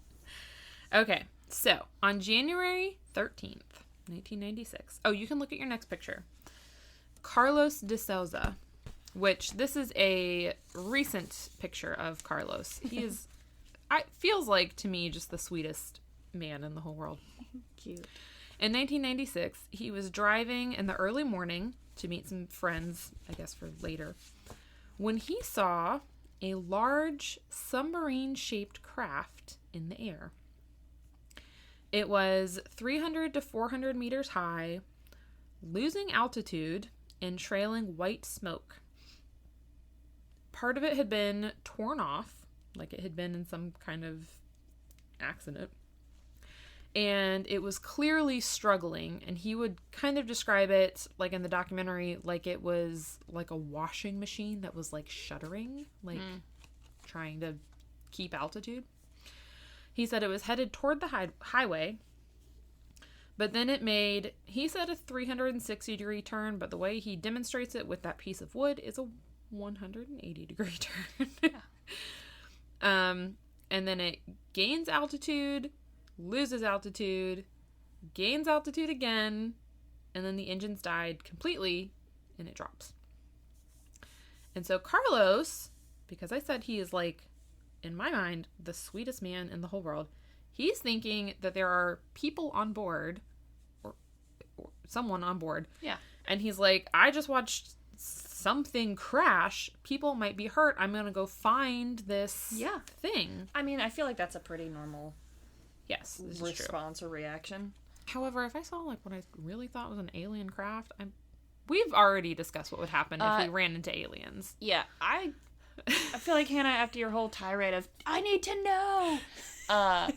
Okay. So, on January 13th, 1996. Oh, you can look at your next picture. Carlos de Souza, which this is a recent picture of Carlos. He is, feels like to me, just the sweetest man in the whole world. Cute. In 1996, he was driving in the early morning to meet some friends, I guess for later, when he saw a large submarine-shaped craft in the air. It was 300 to 400 meters high, losing altitude, and trailing white smoke. Part of it had been torn off, like it had been in some kind of accident. And it was clearly struggling, and he would kind of describe it, like in the documentary, like it was like a washing machine that was like shuddering, like trying to keep altitude. He said it was headed toward the highway, but then it made, he said, a 360-degree turn, but the way he demonstrates it with that piece of wood is a 180-degree turn. And then it gains altitude, loses altitude, gains altitude again, and then the engines died completely, and it drops. And so Carlos, because I said he is, like, in my mind, the sweetest man in the whole world, he's thinking that there are people on board, or someone on board. Yeah. And he's like, I just watched something crash. People might be hurt. I'm going to go find this thing. I mean, I feel like that's a pretty normal response or reaction. However, if I saw like what I really thought was an alien craft, we've already discussed what would happen if we ran into aliens. Yeah, I feel like, Hannah, after your whole tirade of I need to know,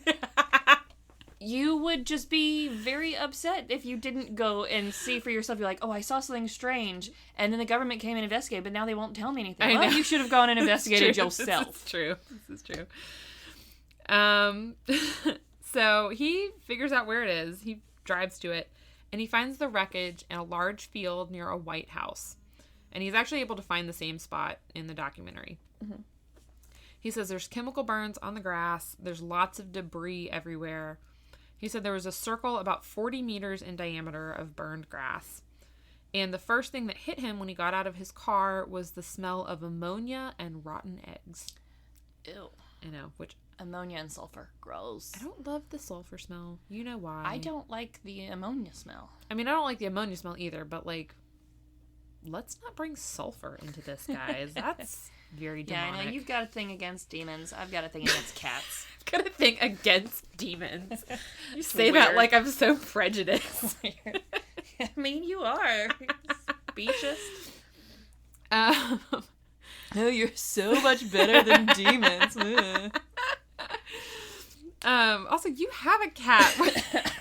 you would just be very upset if you didn't go and see for yourself. You're like, oh, I saw something strange, and then the government came and investigated, but now they won't tell me anything. Well, you should have gone and investigated yourself. This is true. So he figures out where it is. He drives to it, and he finds the wreckage in a large field near a White House. And he's actually able to find the same spot in the documentary. Mm-hmm. He says there's chemical burns on the grass. There's lots of debris everywhere. He said there was a circle about 40 meters in diameter of burned grass. And the first thing that hit him when he got out of his car was the smell of ammonia and rotten eggs. Ew. I know, which... Ammonia and sulfur. Gross. I don't love the sulfur smell. You know why. I don't like the ammonia smell. I mean, I don't like the ammonia smell either, but, like, let's not bring sulfur into this, guys. That's very demonic. Yeah, I know. You've got a thing against demons. I've got a thing against cats. Got a thing against demons. You say that like I'm so prejudiced. I mean, you are. Specious. Oh, you're so much better than demons. Also, you have a cat.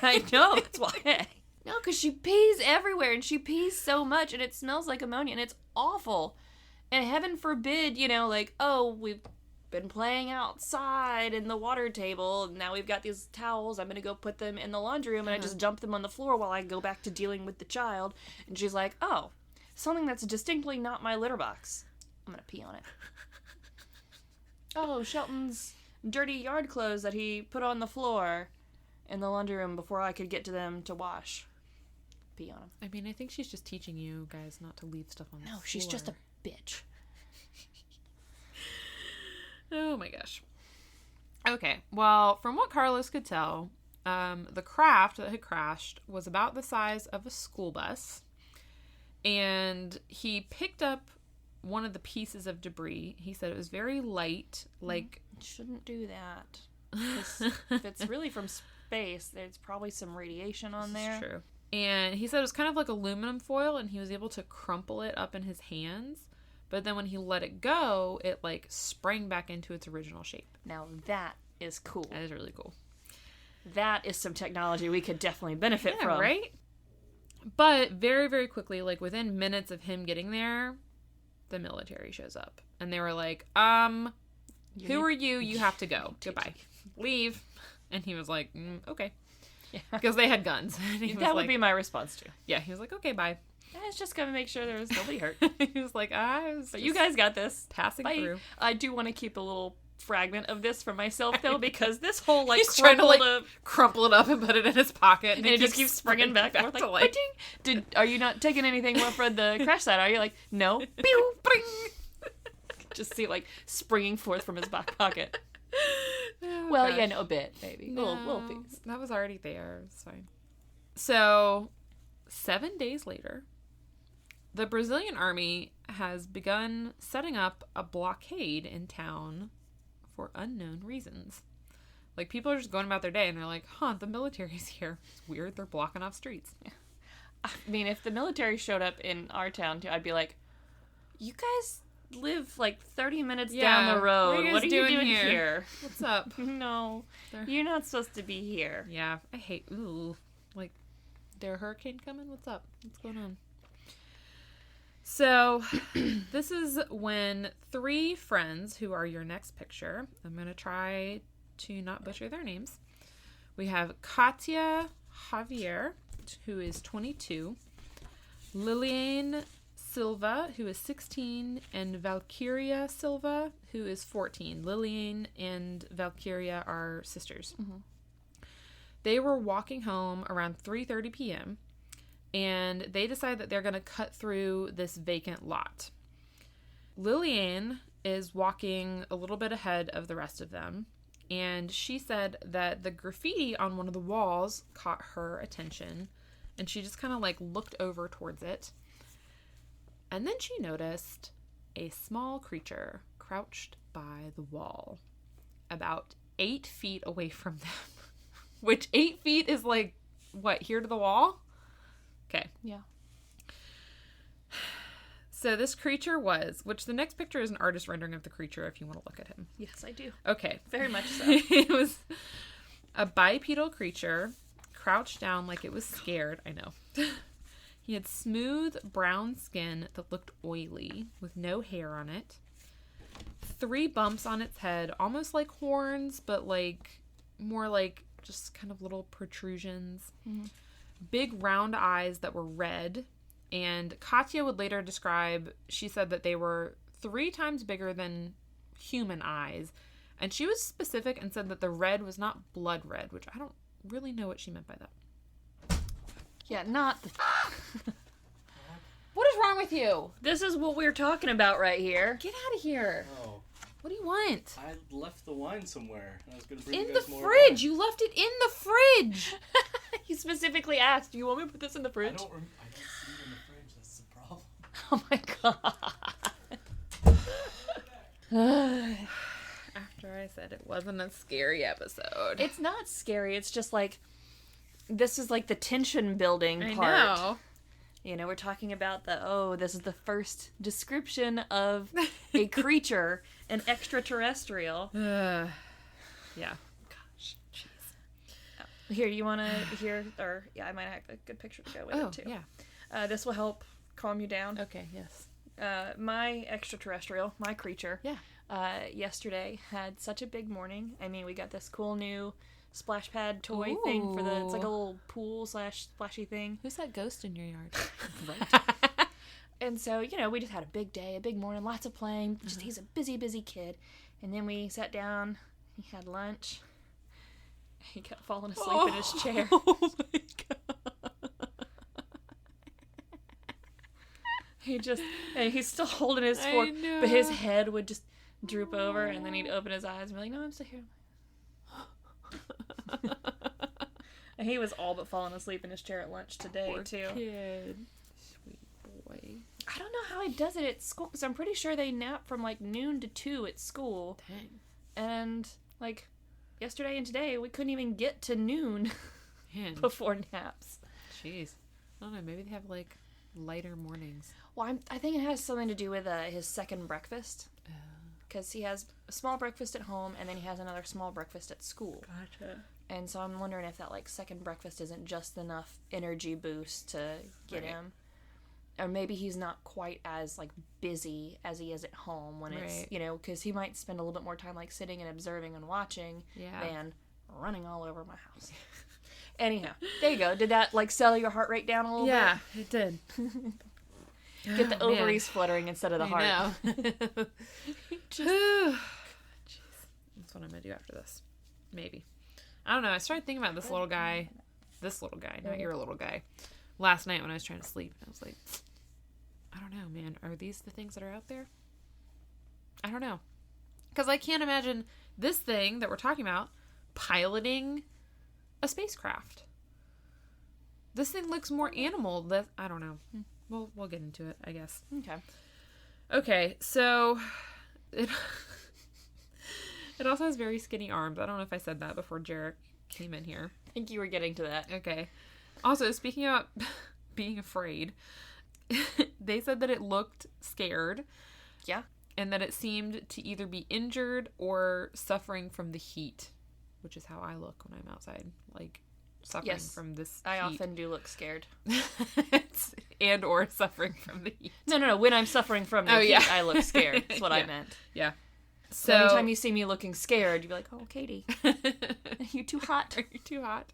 I know, that's why. No, because she pees everywhere, and she pees so much, and it smells like ammonia, and it's awful. And heaven forbid, like, oh, we've been playing outside in the water table, and now we've got these towels, I'm gonna go put them in the laundry room, and I just dump them on the floor while I go back to dealing with the child. And she's like, oh, something that's distinctly not my litter box. I'm gonna pee on it. Oh, Shelton's dirty yard clothes that he put on the floor in the laundry room before I could get to them to wash. Pee on them. I mean, I think she's just teaching you guys not to leave stuff on the floor. No, she's just a bitch. Oh my gosh. Okay, well, from what Carlos could tell, the craft that had crashed was about the size of a school bus, and he picked up one of the pieces of debris. He said it was very light, like... Shouldn't do that. If it's really from space, there's probably some radiation on there. That's true. And he said it was kind of like aluminum foil, and he was able to crumple it up in his hands. But then when he let it go, it, like, sprang back into its original shape. Now that is cool. That is really cool. That is some technology we could definitely benefit from. Right? But very, very quickly, like, within minutes of him getting there, the military shows up. And they were like, who are you? You have to go. Goodbye. Leave. And he was like, okay. Yeah. Because they had guns. That would be my response too. Yeah, he was like, okay, bye. I was just going to make sure there was nobody hurt. He was like, but you guys got this. Passing through. I do want to keep a little fragment of this for myself, though, because this whole, like, he's trying to, like, crumple it up and put it in his pocket. And it just keeps springing back and forth. Like, are you not taking anything more for the crash site? Are you like, no? Pew, bring. Just see, like, springing forth from his back pocket. Oh, well, gosh. Yeah, no, a bit, maybe. No, little piece. That was already there. It's fine. So, 7 days later, the Brazilian army has begun setting up a blockade in town for unknown reasons. Like, people are just going about their day, and they're like, the military's here. It's weird, they're blocking off streets. Yeah. I mean, if the military showed up in our town, too, I'd be like, you guys live like 30 minutes down the road. What are you doing here? What's up? No, you're not supposed to be here. Yeah, I hate, like, there a hurricane coming? What's up? What's going on? So, this is when 3 friends, who are your next picture, I'm going to try to not butcher their names. We have Katia Javier, who is 22, Liliane Silva, who is 16, and Valkyria Silva, who is 14. Liliane and Valkyria are sisters. Mm-hmm. They were walking home around 3:30 p.m., and they decide that they're going to cut through this vacant lot. Liliane is walking a little bit ahead of the rest of them, and she said that the graffiti on one of the walls caught her attention, and she just kind of like looked over towards it. And then she noticed a small creature crouched by the wall, about 8 feet away from them. Which 8 feet is like, what, here to the wall? Okay. Yeah. So this creature was, which the next picture is an artist rendering of the creature if you want to look at him. Yes, I do. Okay. Very much so. It was a bipedal creature, crouched down like it was scared. I know. He had smooth brown skin that looked oily, with no hair on it. 3 bumps on its head, almost like horns, but like more like just kind of little protrusions. Mm-hmm. Big round eyes that were red. And Katya would later describe, she said that they were 3 times bigger than human eyes. And she was specific and said that the red was not blood red, which I don't really know what she meant by that. Yeah, not the... What is wrong with you? This is what we're talking about right here. Get out of here. Oh. What do you want? I left the wine somewhere. I was going to bring in you guys the more fridge. wine. You left it in the fridge. He specifically asked, do you want me to put this in the fridge? I don't see it in the fridge. That's the problem. Oh my god. After I said it wasn't a scary episode. It's not scary. It's just like, this is like the tension building part. I know. You know, we're talking about this is the first description of a creature, an extraterrestrial. Yeah. Gosh. Jeez. Here, you want to hear, or, I might have a good picture to go with it, too. Yeah. This will help calm you down. Okay, yes. My extraterrestrial, my creature, yeah. Yesterday had such a big morning. I mean, we got this cool new splash pad toy thing for it's like a little pool / splashy thing. Who's that ghost in your yard? Right. And so, we just had a big day, a big morning, lots of playing. Just he's a busy kid. And then we sat down, he had lunch. He kept falling asleep in his chair. Oh my god. He's still holding his fork, but his head would just droop over, and then he'd open his eyes and be like, "No, I'm still here." And he was all but falling asleep in his chair at lunch today. Poor too. Kid. Sweet boy. I don't know how he does it at school, because I'm pretty sure they nap from like noon to 2 at school. Dang. And like yesterday and today, we couldn't even get to noon before naps. Jeez. I don't know. Maybe they have like lighter mornings. Well, I think it has something to do with his second breakfast. Because he has a small breakfast at home, and then he has another small breakfast at school. Gotcha. And so I'm wondering if that like second breakfast isn't just enough energy boost to get him. Or maybe he's not quite as like busy as he is at home when it's, because he might spend a little bit more time like sitting and observing and watching than running all over my house. Anyhow, there you go. Did that like settle your heart rate down a little bit? Yeah, it did. Get the ovaries fluttering instead of the heart. I know. Jeez. That's what I'm going to do after this. Maybe. I don't know. I started thinking about this little guy, not your little guy, last night when I was trying to sleep. I was like, I don't know, man. Are these the things that are out there? I don't know. Because I can't imagine this thing that we're talking about piloting a spacecraft. This thing looks more animal. I don't know. We'll get into it, I guess. Okay, so it also has very skinny arms. I don't know if I said that before Jarek came in here. I think you were getting to that. Okay. Also, speaking about being afraid, they said that it looked scared. Yeah. and that it seemed to either be injured or suffering from the heat, which is how I look when I'm outside, like suffering from this I heat. often do look scared. And or suffering from the heat. No. When I'm suffering from the heat, I look scared. That's what I meant. Yeah. So anytime you see me looking scared, you'd be like, "Oh, Katie, are you too hot? Are you too hot?"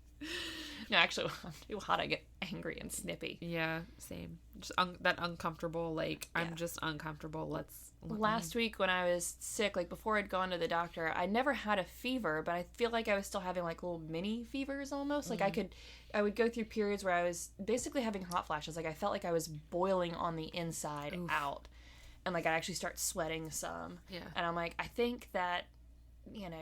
No, actually, when I'm too hot, I get angry and snippy. Yeah, same. Just that uncomfortable, like, I'm just uncomfortable. Last week when I was sick, like before I'd gone to the doctor, I never had a fever, but I feel like I was still having like little mini fevers almost. Like I would go through periods where I was basically having hot flashes. Like I felt like I was boiling on the inside out. And like I'd actually start sweating some. Yeah. And I'm like, I think that, you know,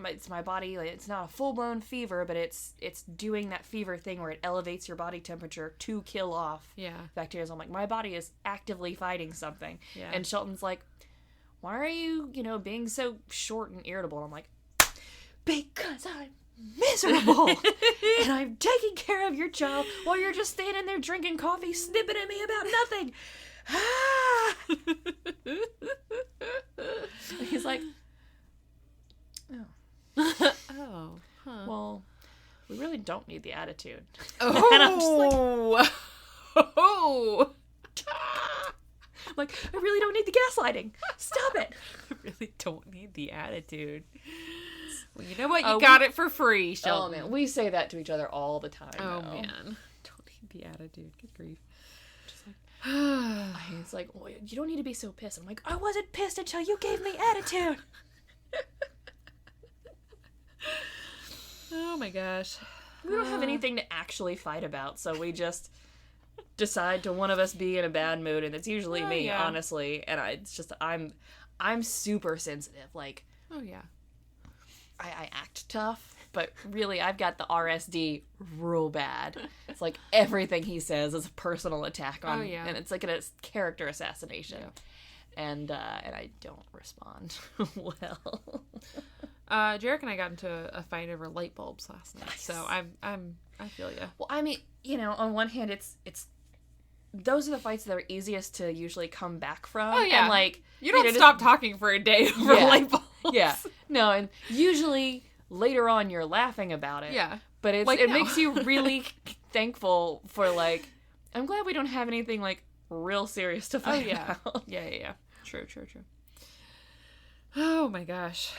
it's my body, like, it's not a full-blown fever, but it's doing that fever thing where it elevates your body temperature to kill off bacteria. So I'm like, my body is actively fighting something. Yeah. And Shelton's like, why are you, being so short and irritable? And I'm like, because I'm miserable and I'm taking care of your child while you're just standing there drinking coffee, snipping at me about nothing. He's like, oh, huh. Well, we really don't need the attitude. Oh, and I'm just like, I really don't need the gaslighting. Stop it. I really don't need the attitude. Well, you know what? You got it for free, Sheldon. Oh man, we say that to each other all the time. Oh though. Man, don't need the attitude. Good grief. Just like, he's like, well, you don't need to be so pissed. I'm like, I wasn't pissed until you gave me attitude. Oh my gosh. We don't have anything to actually fight about, so we just decide to one of us be in a bad mood, and it's usually me, honestly. And I'm super sensitive. Like, oh yeah, I act tough, but really I've got the RSD real bad. It's like everything he says is a personal attack on, and it's like a character assassination. Yeah. And I don't respond well. Jarek and I got into a fight over light bulbs last night, so I feel you. Well, I mean, on one hand, it's those are the fights that are easiest to usually come back from. Oh yeah, and like you don't stop talking for a day over light bulbs. Yeah, no, and usually later on you're laughing about it. Yeah, but it makes you really thankful for like. I'm glad we don't have anything like real serious to fight about. Yeah. True. Oh my gosh.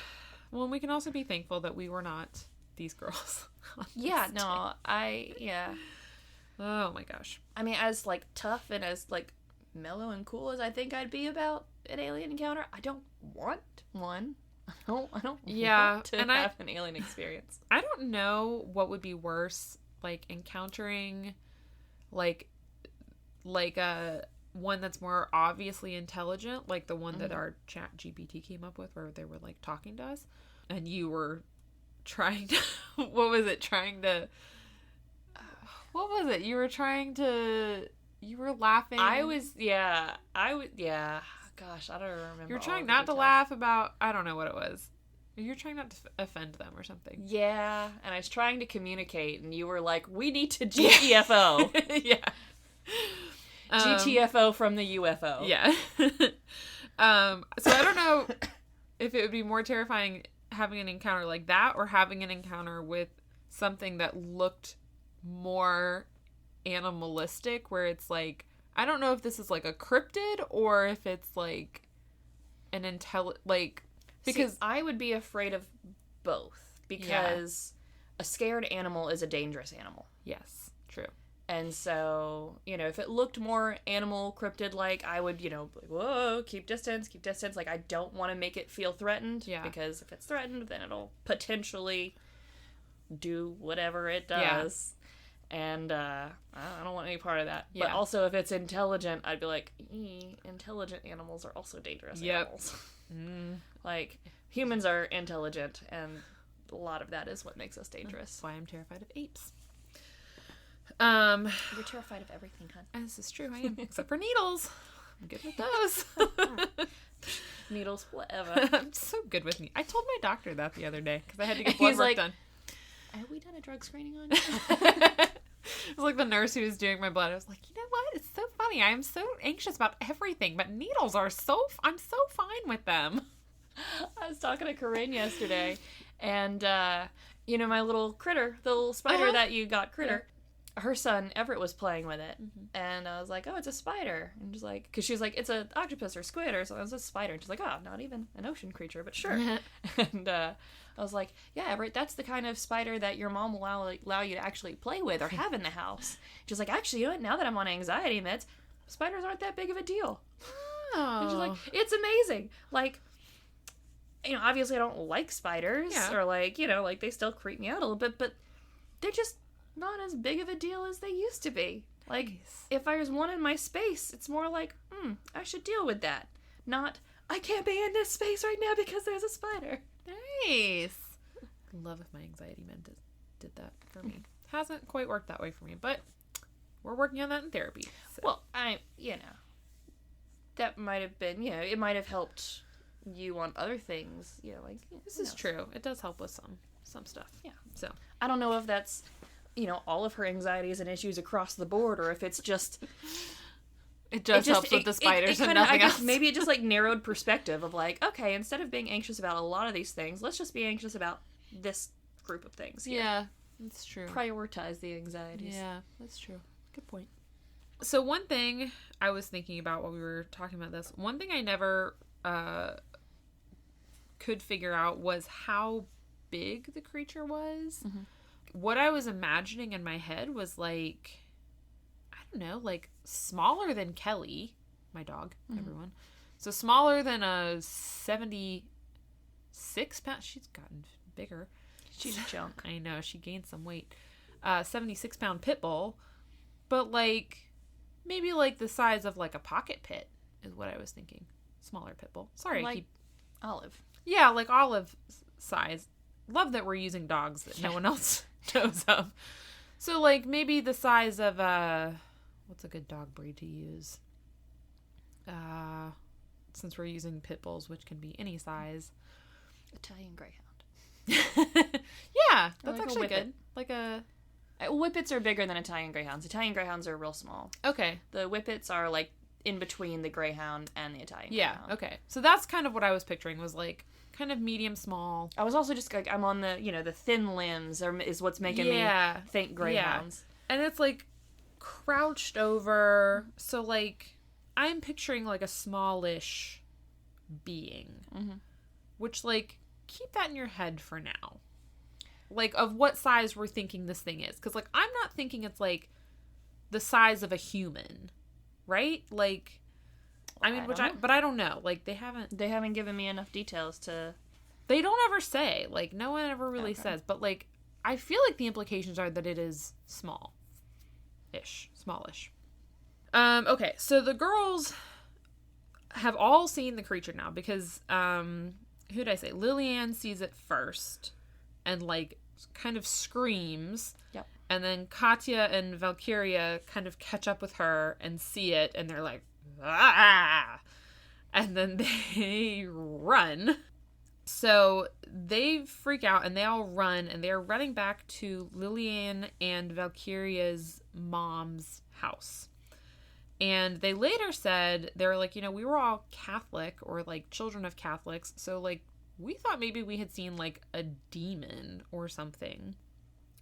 Well, we can also be thankful that we were not these girls. Oh my gosh. I mean, as like tough and as like mellow and cool as I think I'd be about an alien encounter, I don't want one. I don't want to have an alien experience. I don't know what would be worse, like encountering like a one that's more obviously intelligent, like the one that our chat GPT came up with, where they were like talking to us, and you were trying to you were laughing. Gosh, I don't remember. You were trying not to laugh about, I don't know what it was. You're trying not to offend them or something. Yeah, and I was trying to communicate, and you were like, we need to GTFO. Yeah. GTFO from the UFO. Yeah. So I don't know if it would be more terrifying having an encounter like that or having an encounter with something that looked more animalistic, where it's like, I don't know if this is like a cryptid or if it's like an because see, I would be afraid of both, because a scared animal is a dangerous animal. Yes, true. And so, if it looked more animal cryptid-like, I would, like, whoa, keep distance. Like, I don't want to make it feel threatened. Yeah. Because if it's threatened, then it'll potentially do whatever it does. Yeah. And I don't want any part of that. Yeah. But also, if it's intelligent, I'd be like, intelligent animals are also dangerous animals. Like, humans are intelligent, and a lot of that is what makes us dangerous. That's why I'm terrified of apes. You're terrified of everything, hon. This is true, I am. Except for needles. I'm good with those. Needles forever. I'm so good with needles. I told my doctor that the other day, because I had to get blood work done. Have we done a drug screening on you? It was like the nurse who was doing my blood. I was like, you know what? It's so funny. I am so anxious about everything, but needles are I'm so fine with them. I was talking to Corinne yesterday, and, my little critter, the little spider that you got, critter, her son, Everett, was playing with it. And I was like, oh, it's a spider. And just like, because she was like, it's an octopus or squid or something. It's a spider. And she's like, oh, not even an ocean creature, but sure. And I was like, yeah, Everett, that's the kind of spider that your mom will allow you to actually play with or have in the house. She's like, actually, you know what? Now that I'm on anxiety meds, spiders aren't that big of a deal. Oh. And she's like, it's amazing. Like, obviously I don't like spiders or like they still creep me out a little bit, but they're just not as big of a deal as they used to be. Like, if there's one in my space, it's more like, I should deal with that. Not, I can't be in this space right now because there's a spider. Nice. Love if my anxiety med did that for me. Hasn't quite worked that way for me, but we're working on that in therapy. So. Well, that might have been, it might have helped you on other things. This is true. It does help with some stuff. Yeah. So I don't know if that's all of her anxieties and issues across the board, or if it's just it helps with the spiders and nothing else. Maybe it just like narrowed perspective of like, okay, instead of being anxious about a lot of these things, let's just be anxious about this group of things. Yeah, that's true. Prioritize the anxieties. Yeah, that's true. Good point. So one thing I was thinking about while we were talking about this, one thing I never could figure out was how big the creature was. What I was imagining in my head was like, I don't know, like smaller than Kelly, my dog, everyone. So smaller than a 76 pound. She's gotten bigger. She's a chunk. I know, she gained some weight. 76-pound pit bull, but like maybe like the size of like a pocket pit is what I was thinking. Smaller pit bull. Sorry, like Olive. Yeah, like Olive size. Love that we're using dogs that no one else knows of. So, like, maybe the size of, what's a good dog breed to use? Since we're using pit bulls, which can be any size. Italian Greyhound. Yeah, that's like actually good. Like a... Whippets are bigger than Italian Greyhounds. Italian Greyhounds are real small. Okay. The Whippets are, like, in between the Greyhound and the Italian Greyhound. Yeah, okay. So that's kind of what I was picturing, was, like, kind of medium small. I was also just like, I'm on the, the thin limbs is what's making me think greyhounds. Yeah. And it's like crouched over. So like, I'm picturing like a smallish being, which like, keep that in your head for now. Like of what size we're thinking this thing is. Cause like, I'm not thinking it's like the size of a human, right? Like, I mean, but I don't know. Like, they haven't given me enough details to. They don't ever say. Like, no one ever really says. But like, I feel like the implications are that it is smallish. Okay, so the girls have all seen the creature now because who did I say? Lillian sees it first, and like kind of screams. Yep. And then Katya and Valkyria kind of catch up with her and see it, and they're like, ah! And then they run. So they freak out and they all run, and they're running back to Lillian and Valkyria's mom's house. And they later said, they were like, we were all Catholic or like children of Catholics. So like, we thought maybe we had seen like a demon or something.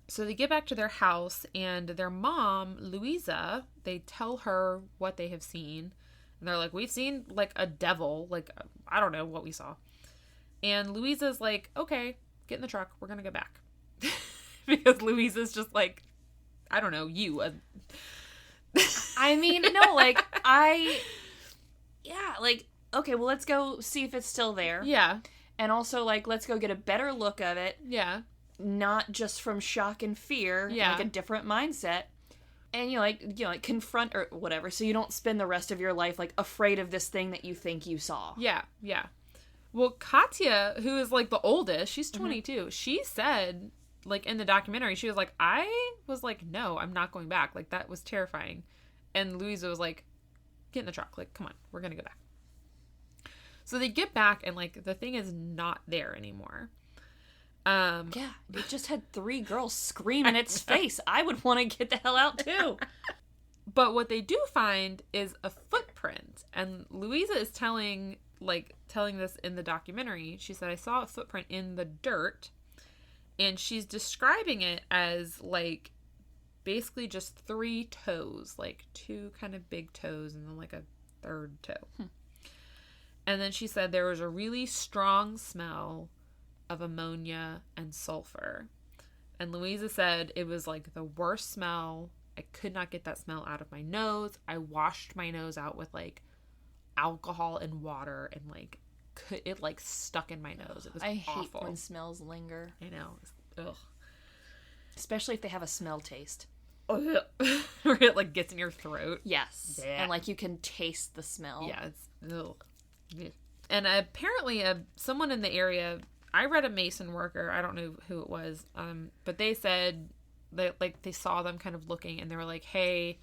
So they get back to their house, and their mom, Louisa, they tell her what they have seen. And they're like, we've seen, like, a devil. Like, I don't know what we saw. And Louisa's like, okay, get in the truck. We're going to go back. Because Louisa's just like, I don't know, you. I mean, no, like, okay, well, let's go see if it's still there. Yeah. And also, like, let's go get a better look of it. Yeah. Not just from shock and fear. Yeah. Like, a different mindset. And, like confront or whatever, so you don't spend the rest of your life, like, afraid of this thing that you think you saw. Yeah, yeah. Well, Katya, who is, like, the oldest, she's 22, she said, like, in the documentary, she was like, I was like, no, I'm not going back. Like, that was terrifying. And Louisa was like, get in the truck. Like, come on, we're gonna go back. So they get back, and, like, the thing is not there anymore. Yeah, it just had 3 girls scream in its face. I would want to get the hell out too. But what they do find is a footprint. And Louisa is telling this in the documentary. She said, I saw a footprint in the dirt. And she's describing it as, like, basically just 3 toes. Like, 2 kind of big toes and then, like, a 3rd toe. And then she said there was a really strong smell of ammonia and sulfur. And Louisa said it was, like, the worst smell. I could not get that smell out of my nose. I washed my nose out with, like, alcohol and water and, like, it, like, stuck in my nose. It was I awful. hate when smells linger. I know. Ugh. Especially if they have a smell taste. Where it, like, gets in your throat. Yes. Yeah. And, like, you can taste the smell. Yeah, it's... Ugh. And apparently someone in the area... I read a mason worker. I don't know who it was. But they said that, like, they saw them kind of looking and they were like, hey,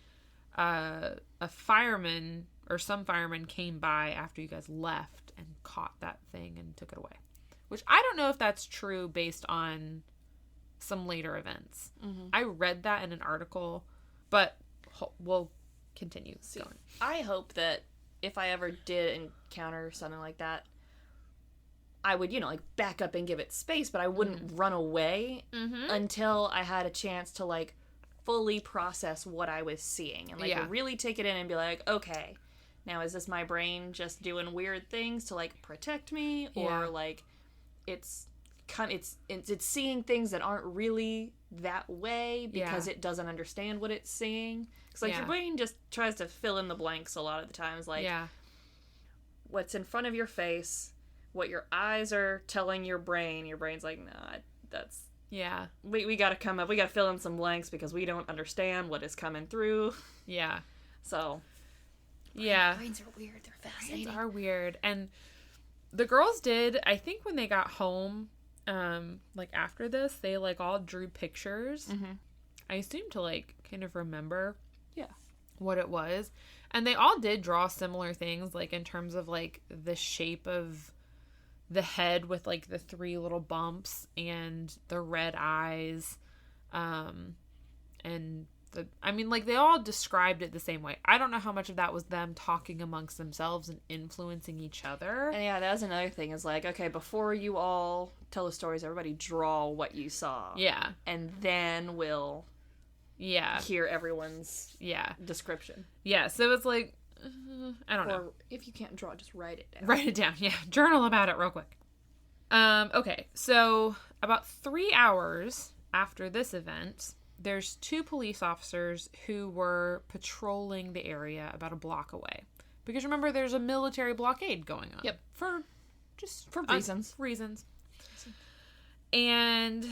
a fireman or some firemen came by after you guys left and caught that thing and took it away. Which I don't know if that's true based on some later events. Mm-hmm. I read that in an article, but we'll continue going. I hope that if I ever did encounter something like that, I would, like, back up and give it space, but I wouldn't run away until I had a chance to, like, fully process what I was seeing and, like, really take it in and be like, okay, now is this my brain just doing weird things to, like, protect me, or like it's seeing things that aren't really that way because it doesn't understand what it's seeing. Because, like, your brain just tries to fill in the blanks a lot of the times, like what's in front of your face, what your eyes are telling your brain's like, nah, that's... Yeah. We gotta we gotta fill in some blanks because we don't understand what is coming through. Yeah. So... Yeah. Brains are weird. They're fascinating. Brains are weird. And the girls did, I think when they got home, like, after this, they, like, all drew pictures. Mm-hmm. I assume to, like, kind of remember what it was. And they all did draw similar things, like, in terms of, like, the shape of the head with, like, the 3 little bumps and the red eyes. And like, they all described it the same way. I don't know how much of that was them talking amongst themselves and influencing each other. And yeah, that was another thing, is like, okay, before you all tell the stories, everybody draw what you saw. Yeah. And then we'll hear everyone's description. Yeah, so it's like, I don't know. Or if you can't draw, just write it down. Write it down, yeah. Journal about it real quick. Okay, so about 3 hours after this event, there's 2 police officers who were patrolling the area about a block away. Because remember, there's a military blockade going on. Yep. For reasons. And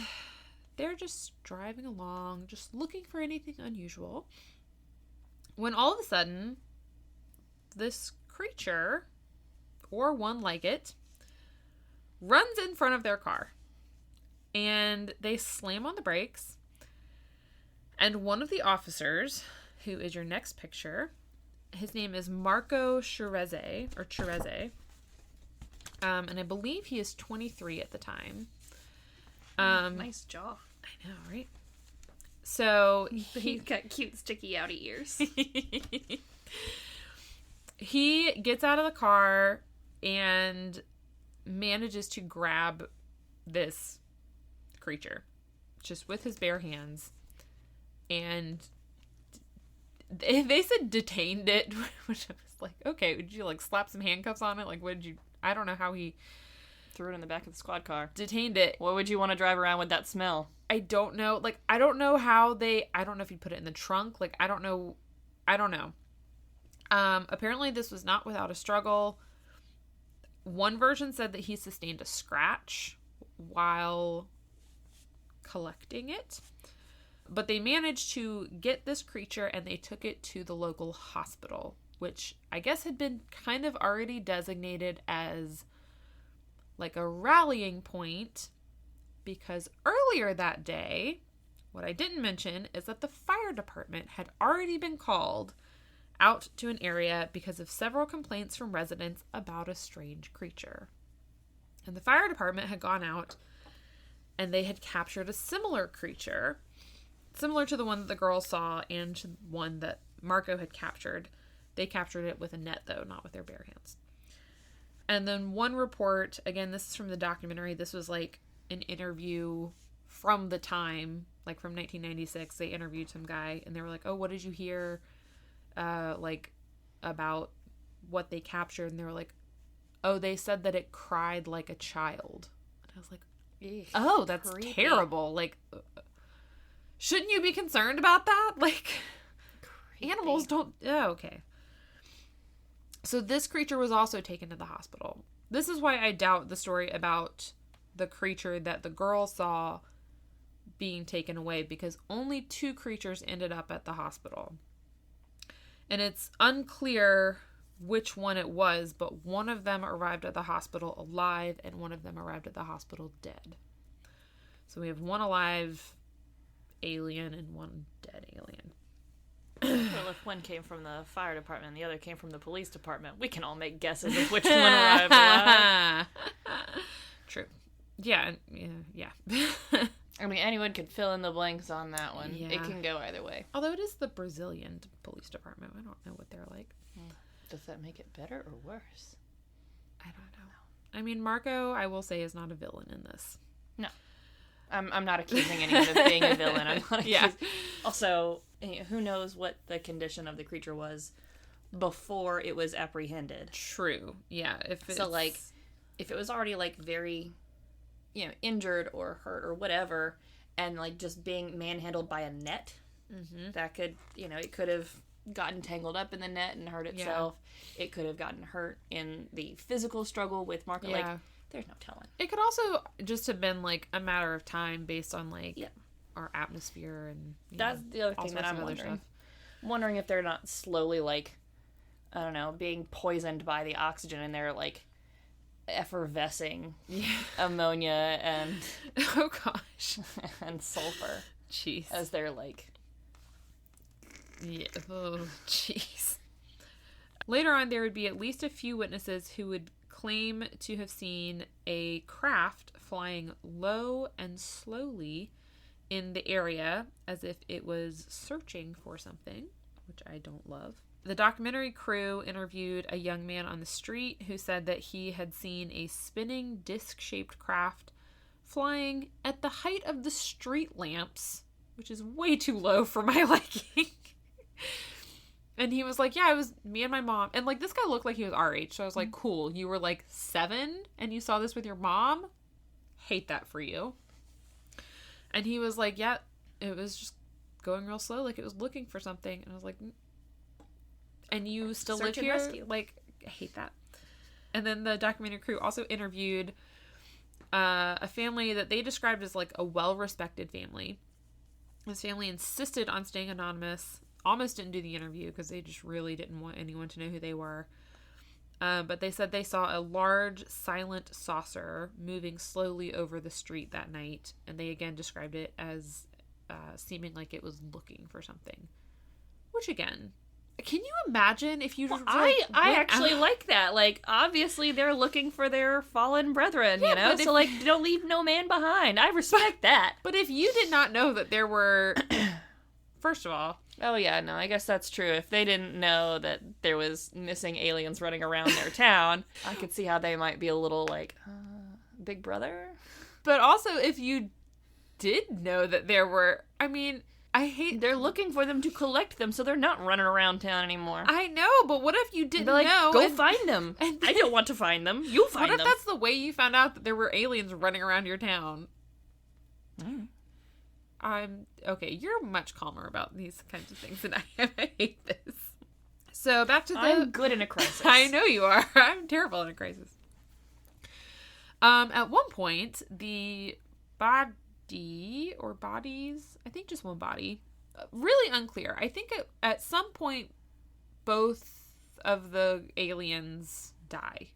they're just driving along, just looking for anything unusual. When all of a sudden, this creature, or one like it, runs in front of their car. And they slam on the brakes. And one of the officers, who is your next picture, his name is Marco Chereze, and I believe he is 23 at the time. Nice jaw. I know, right? So he's got cute sticky outy ears. He gets out of the car and manages to grab this creature just with his bare hands. And they said detained it, which I was like, okay, would you, like, slap some handcuffs on it? Like, I don't know how he... Threw it in the back of the squad car. Detained it. What would you want to drive around with that smell? I don't know. Like, I don't know how I don't know if you put it in the trunk. Like, I don't know. Apparently this was not without a struggle. One version said that he sustained a scratch while collecting it. But they managed to get this creature and they took it to the local hospital, which I guess had been kind of already designated as like a rallying point, because earlier that day, what I didn't mention is that the fire department had already been called out to an area because of several complaints from residents about a strange creature. And the fire department had gone out and they had captured a similar creature, similar to the one that the girl saw and to one that Marco had captured. They captured it with a net, though, not with their bare hands. And then one report, again, this is from the documentary. This was like an interview from the time, like from 1996. They interviewed some guy, and they were like, oh, what did you hear, like, about what they captured? And they were like, oh, they said that it cried like a child. And I was like, Eesh, oh, that's creepy. terrible. Like, shouldn't you be concerned about that? Like, Creepy. animals don't... Oh, okay. So this creature was also taken to the hospital. This is why I doubt the story about the creature that the girl saw being taken away, because only 2 creatures ended up at the hospital. And it's unclear which one it was, but one of them arrived at the hospital alive and one of them arrived at the hospital dead. So we have one alive alien and one dead alien. Well, if one came from the fire department and the other came from the police department, we can all make guesses of which one arrived alive. True. Yeah. Yeah. I mean, anyone could fill in the blanks on that one. Yeah. It can go either way. Although it is the Brazilian police department. I don't know what they're like. Does that make it better or worse? I don't know. I mean, Marco, I will say, is not a villain in this. No. I'm not accusing anyone of being a villain. I'm not accusing... Yeah. Also, who knows what the condition of the creature was before it was apprehended. True. Yeah. If it's... So, like, if it was already, like, very, injured or hurt or whatever, and, like, just being manhandled by a net, that could, it could have gotten tangled up in the net and hurt itself. Yeah. It could have gotten hurt in the physical struggle with Marco. Yeah. Like, there's no telling. It could also just have been, like, a matter of time based on, like, our atmosphere and... That's the other thing that I'm wondering. I'm wondering if they're not slowly, like, I don't know, being poisoned by the oxygen and they're, like, effervescing ammonia and... Oh, gosh. and sulfur. Jeez. As they're, like... Yeah. Oh, jeez. Later on, there would be at least a few witnesses who would claim to have seen a craft flying low and slowly in the area as if it was searching for something, which I don't love. The documentary crew interviewed a young man on the street who said that he had seen a spinning disc-shaped craft flying at the height of the street lamps, which is way too low for my liking. And he was like, yeah, it was me and my mom. And, like, this guy looked like he was our age. So I was like, cool. You were, like, 7 and you saw this with your mom? Hate that for you. And he was like, yeah, it was just going real slow. Like, it was looking for something. And I was like, and you still live here? Rescue. Like, I hate that. And then the documentary crew also interviewed a family that they described as, like, a well-respected family. This family insisted on staying anonymous. Almost didn't do the interview because they just really didn't want anyone to know who they were. But they said they saw a large silent saucer moving slowly over the street that night. And they again described it as seeming like it was looking for something. Which again, can you imagine if you... Well, I actually like that. Like, obviously they're looking for their fallen brethren, you know? So, like, don't leave no man behind. I respect that. But if you did not know that there were... First of all... Oh, yeah, no, I guess that's true. If they didn't know that there was missing aliens running around their town, I could see how they might be a little like, Big Brother? But also, if you did know that there were, I mean, I hate... They're looking for them to collect them, so they're not running around town anymore. I know, but what if you didn't know? Go find them. And I don't want to find them. You find them. What if that's the way you found out that there were aliens running around your town? Okay, you're much calmer about these kinds of things than I am. I hate this. So back to the... I'm good in a crisis. I know you are. I'm terrible in a crisis. At one point, the body or bodies, I think just one body, really unclear. I think at some point, both of the aliens die.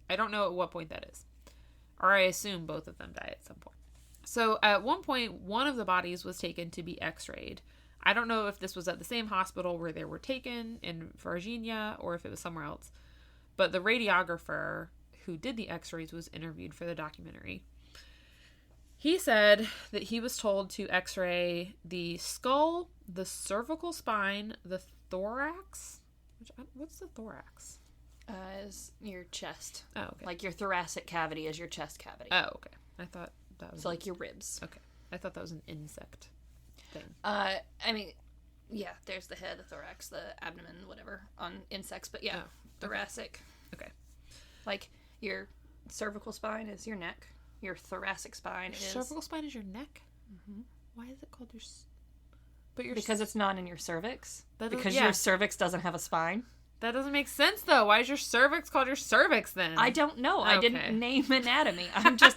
I don't know at what point that is. Or I assume both of them die at some point. So at one point, one of the bodies was taken to be x-rayed. I don't know if this was at the same hospital where they were taken in Varginha or if it was somewhere else. But the radiographer who did the x-rays was interviewed for the documentary. He said that he was told to x-ray the skull, the cervical spine, the thorax. What's the thorax? Is your chest. Oh, okay. Like your thoracic cavity is your chest cavity. Oh, okay. I thought that was... So like your ribs. Okay. I thought that was an insect thing. I mean, yeah, there's the head, the thorax, the abdomen, whatever, on insects. But yeah, thoracic. Okay. Like your cervical spine is your neck. Your thoracic spine is... Cervical spine is your neck? Mm-hmm. Why is it called your... But your... Because it's not in your cervix. Because your cervix doesn't have a spine. That doesn't make sense, though. Why is your cervix called your cervix, then? I don't know. Okay. I didn't name anatomy. I'm just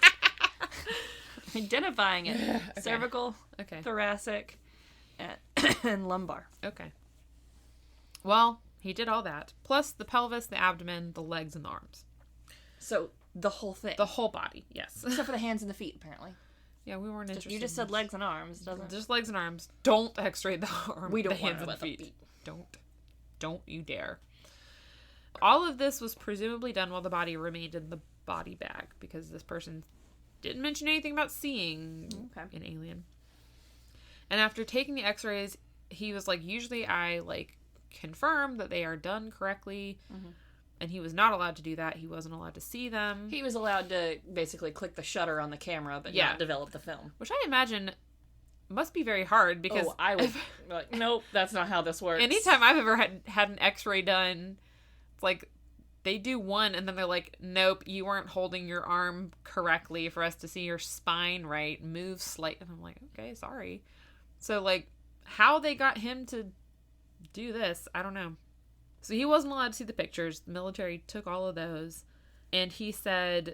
identifying it. Okay. Cervical, thoracic, and lumbar. Okay. Well, he did all that. Plus the pelvis, the abdomen, the legs, and the arms. So the whole thing. The whole body, yes. Except for the hands and the feet, apparently. Yeah, we weren't interested. You just said legs and arms, doesn't it? Just legs and arms. Don't x-ray the arm. We don't the hands want and the feet. Don't you dare. All of this was presumably done while the body remained in the body bag, because this person didn't mention anything about seeing an alien. And after taking the x-rays, he was like, usually I confirm that they are done correctly. Mm-hmm. And he was not allowed to do that. He wasn't allowed to see them. He was allowed to basically click the shutter on the camera, but not develop the film. Which I imagine must be very hard, because... Oh, I would... nope, that's not how this works. Anytime I've ever had an x-ray done, it's like, they do one, and then they're like, nope, you weren't holding your arm correctly for us to see your spine right. Move slightly. And I'm like, okay, sorry. So, how they got him to do this, I don't know. So he wasn't allowed to see the pictures. The military took all of those. And he said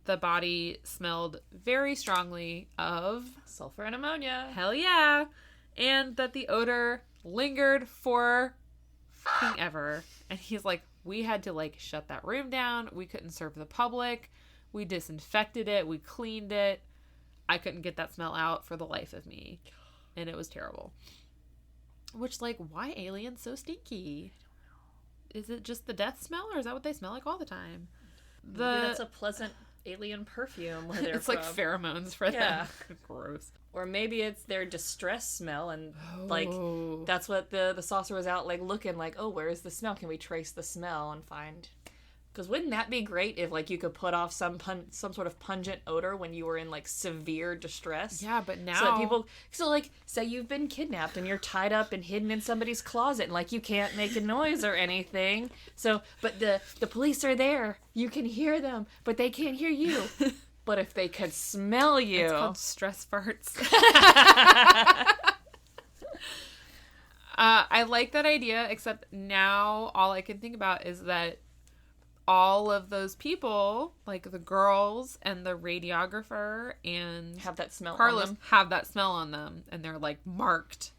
the body smelled very strongly of... sulfur and ammonia. Hell yeah. And that the odor lingered for fucking ever. And he's like, we had to, shut that room down. We couldn't serve the public. We disinfected it. We cleaned it. I couldn't get that smell out for the life of me. And it was terrible. Which, why aliens so stinky? Is it just the death smell, or is that what they smell like all the time? Maybe that's a pleasant alien perfume where they're it's from. Like pheromones for them. Gross. Or maybe it's their distress smell, and that's what the saucer was out looking like. Oh, where is the smell? Can we trace the smell and find? Because wouldn't that be great if you could put off some sort of pungent odor when you were in severe distress? Yeah, but now so that people say you've been kidnapped and you're tied up and hidden in somebody's closet and you can't make a noise or anything. So, but the police are there. You can hear them, but they can't hear you. But if they could smell you, it's called stress farts. I like that idea, except now all I can think about is that all of those people, the girls and the radiographer and have that smell Carlos on them. Have that smell on them, and they're marked.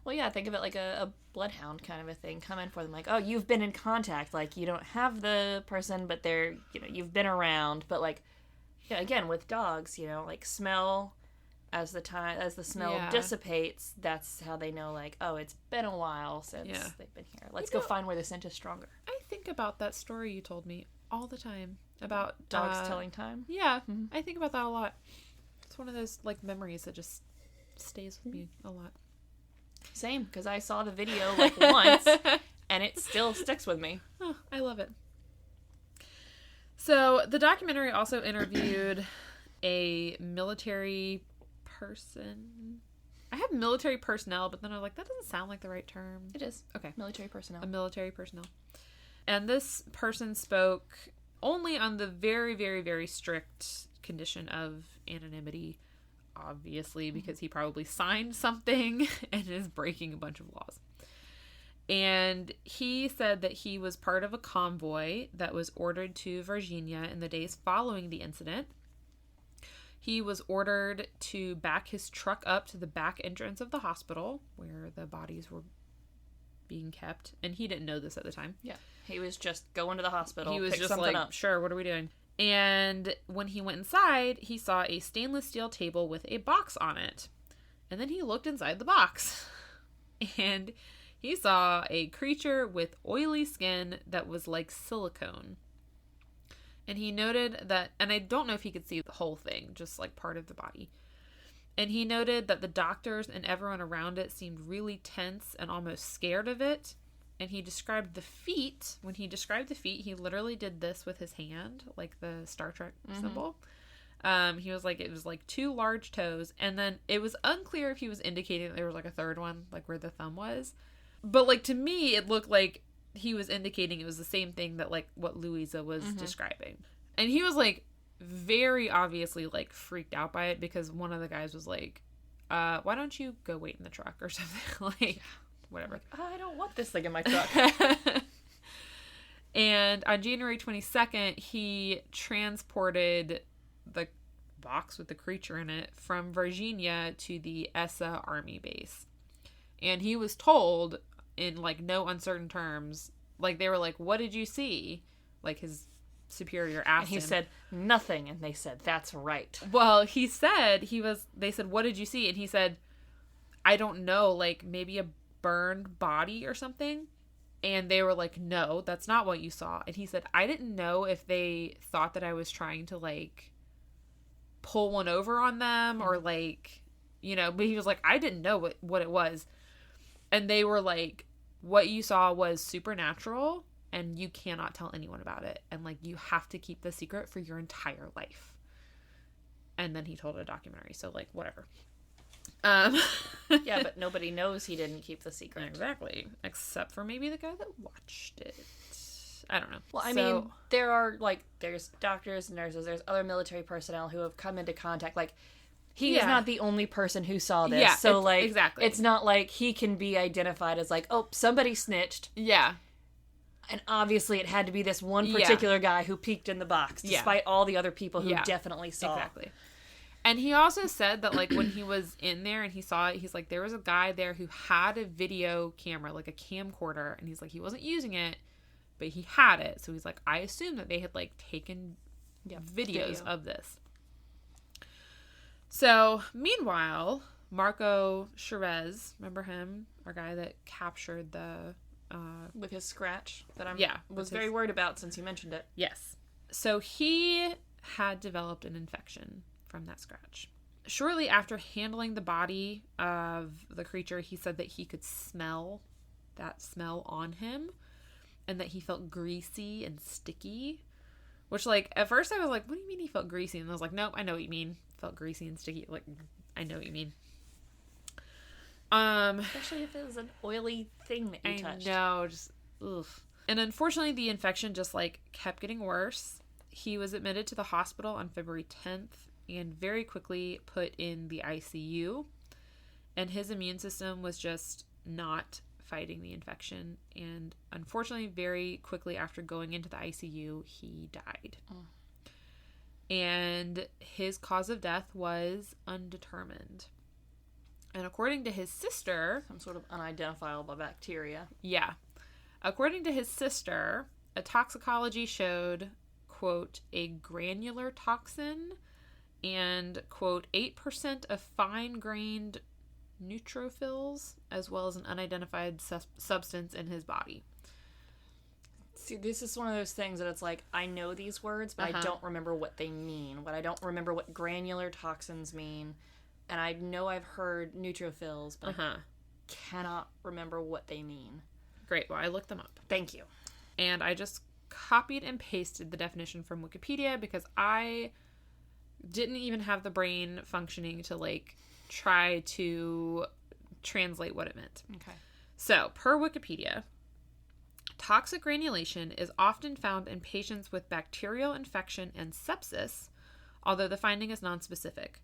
Well, yeah, think of it like a bloodhound kind of a thing. Come in for them, oh, you've been in contact. You don't have the person, but they're, you've been around. But again, with dogs, smell as the smell dissipates. That's how they know, oh, it's been a while since they've been here. Let's go find where the scent is stronger. I think about that story you told me all the time about dogs telling time. Yeah, I think about that a lot. It's one of those memories that just stays with me a lot. Same, because I saw the video once, and it still sticks with me. Oh, I love it. So the documentary also interviewed a military person. I have military personnel, but then I'm like, that doesn't sound like the right term. It is. Okay. Military personnel. A military personnel. And this person spoke only on the very, very, very strict condition of anonymity, obviously, because he probably signed something and is breaking a bunch of laws. And he said that he was part of a convoy that was ordered to Varginha in the days following the incident. He was ordered to back his truck up to the back entrance of the hospital where the bodies were being kept. And he didn't know this at the time. Yeah. He was just going to the hospital. He was pick just something up. Sure, what are we doing? And when he went inside, he saw a stainless steel table with a box on it. And then he looked inside the box. And he saw a creature with oily skin that was like silicone. And he noted that, and I don't know if he could see the whole thing, just part of the body. And he noted that the doctors and everyone around it seemed really tense and almost scared of it. And he described the feet. When he described the feet, he literally did this with his hand, like the Star Trek symbol. He was like, it was like 2 large toes. And then it was unclear if he was indicating that there was like a third one, like where the thumb was. But like to me, it looked like he was indicating it was the same thing that like what Louisa was describing. And he was like very obviously like freaked out by it because one of the guys was like, why don't you go wait in the truck or something? Like, whatever. I don't want this thing in my truck. And on January 22nd, he transported the box with the creature in it from Varginha to the ESA Army base. And he was told in like no uncertain terms, like they were like, what did you see? Like his superior asked him. And he said, nothing. And they said, that's right. Well, he said, they said, what did you see? And he said, I don't know, like maybe a burned body or something. And they were like, no, that's not what you saw. And he said, I didn't know if they thought that I was trying to like pull one over on them or like, you know, but he was like, I didn't know what it was. And they were like, what you saw was supernatural and you cannot tell anyone about it. And like, you have to keep the secret for your entire life. And then he told a documentary. So like, whatever. Yeah, but nobody knows he didn't keep the secret. Exactly. Except for maybe the guy that watched it. I don't know. Well, I mean, there's doctors, nurses, there's other military personnel who have come into contact. Like, he is not the only person who saw this. Yeah, so, like, exactly. It's not like he can be identified as, like, oh, somebody snitched. Yeah. And obviously it had to be this one particular guy who peeked in the box, despite all the other people who definitely saw. Exactly. And he also said that, like, when he was in there and he saw it, he's like, there was a guy there who had a video camera, like a camcorder, and he's like, he wasn't using it, but he had it. So he's like, I assume that they had, like, taken videos of this. So, meanwhile, Marco Cherez, remember him? Our guy that captured the... with his scratch that I was very worried about since you mentioned it. Yes. So he had developed an infection from that scratch. Shortly after handling the body of the creature, he said that he could smell that smell on him and that he felt greasy and sticky. Which, like, at first I was like, what do you mean he felt greasy? And I was like, nope, I know what you mean. Felt greasy and sticky. Like, I know what you mean. Especially if it was an oily thing that you touched. I know, just, ugh. And unfortunately, the infection just, like, kept getting worse. He was admitted to the hospital on February 10th and very quickly put in the ICU. And his immune system was just not fighting the infection. And unfortunately, very quickly after going into the ICU, he died. And his cause of death was undetermined. And according to his sister... some sort of unidentifiable bacteria. Yeah. According to his sister, a toxicology showed, quote, a granular toxin and, quote, 8% of fine-grained neutrophils, as well as an unidentified substance in his body. See, this is one of those things that it's like, I know these words, but I don't remember what they mean. I don't remember what granular toxins mean. And I know I've heard neutrophils, but I cannot remember what they mean. Great. Well, I looked them up. Thank you. And I just copied and pasted the definition from Wikipedia because I didn't even have the brain functioning to, like, try to translate what it meant. Okay. So, per Wikipedia, toxic granulation is often found in patients with bacterial infection and sepsis, although the finding is nonspecific.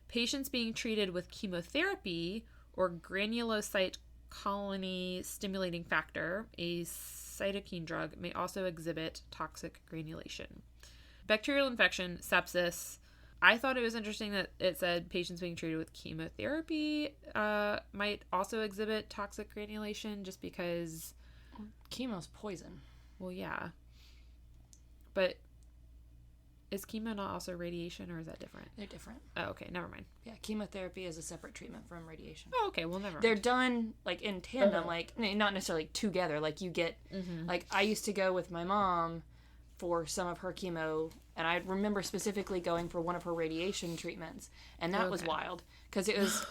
Patients being treated with chemotherapy or granulocyte colony stimulating factor, a cytokine drug, may also exhibit toxic granulation. Bacterial infection, sepsis. I thought it was interesting that it said patients being treated with chemotherapy might also exhibit toxic granulation just because... chemo's poison. Well, yeah. But... is chemo not also radiation, or is that different? They're different. Oh, okay. Never mind. Yeah, chemotherapy is a separate treatment from radiation. Oh, okay. Well, never mind. They're done, like, in tandem, like, not necessarily together. Like, you get, like, I used to go with my mom for some of her chemo, and I remember specifically going for one of her radiation treatments, and that was wild because it was,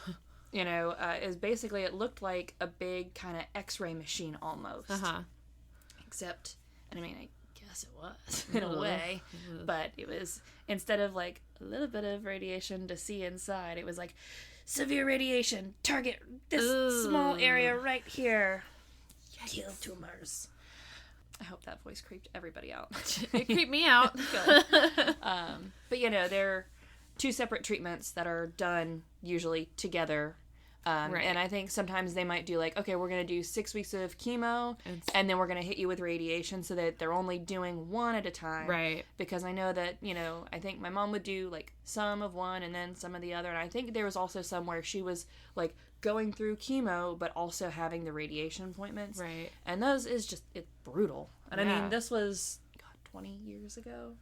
you know, it was basically, it looked like a big kind of X-ray machine almost, except, and I mean, I guess it was in a way, but it was, instead of like a little bit of radiation to see inside, it was like severe radiation, target this small area right here, kill tumors. I hope that voice creeped everybody out. It creeped me out. Good. But, you know, they're two separate treatments that are done usually together. Right. And I think sometimes they might do like, okay, we're going to do 6 weeks of chemo, and then we're going to hit you with radiation, so that they're only doing one at a time. Right. Because I know that, you know, I think my mom would do like some of one and then some of the other. And I think there was also some where she was like going through chemo, but also having the radiation appointments. Right. And those is just, it's brutal. And I mean, this was, 20 years ago?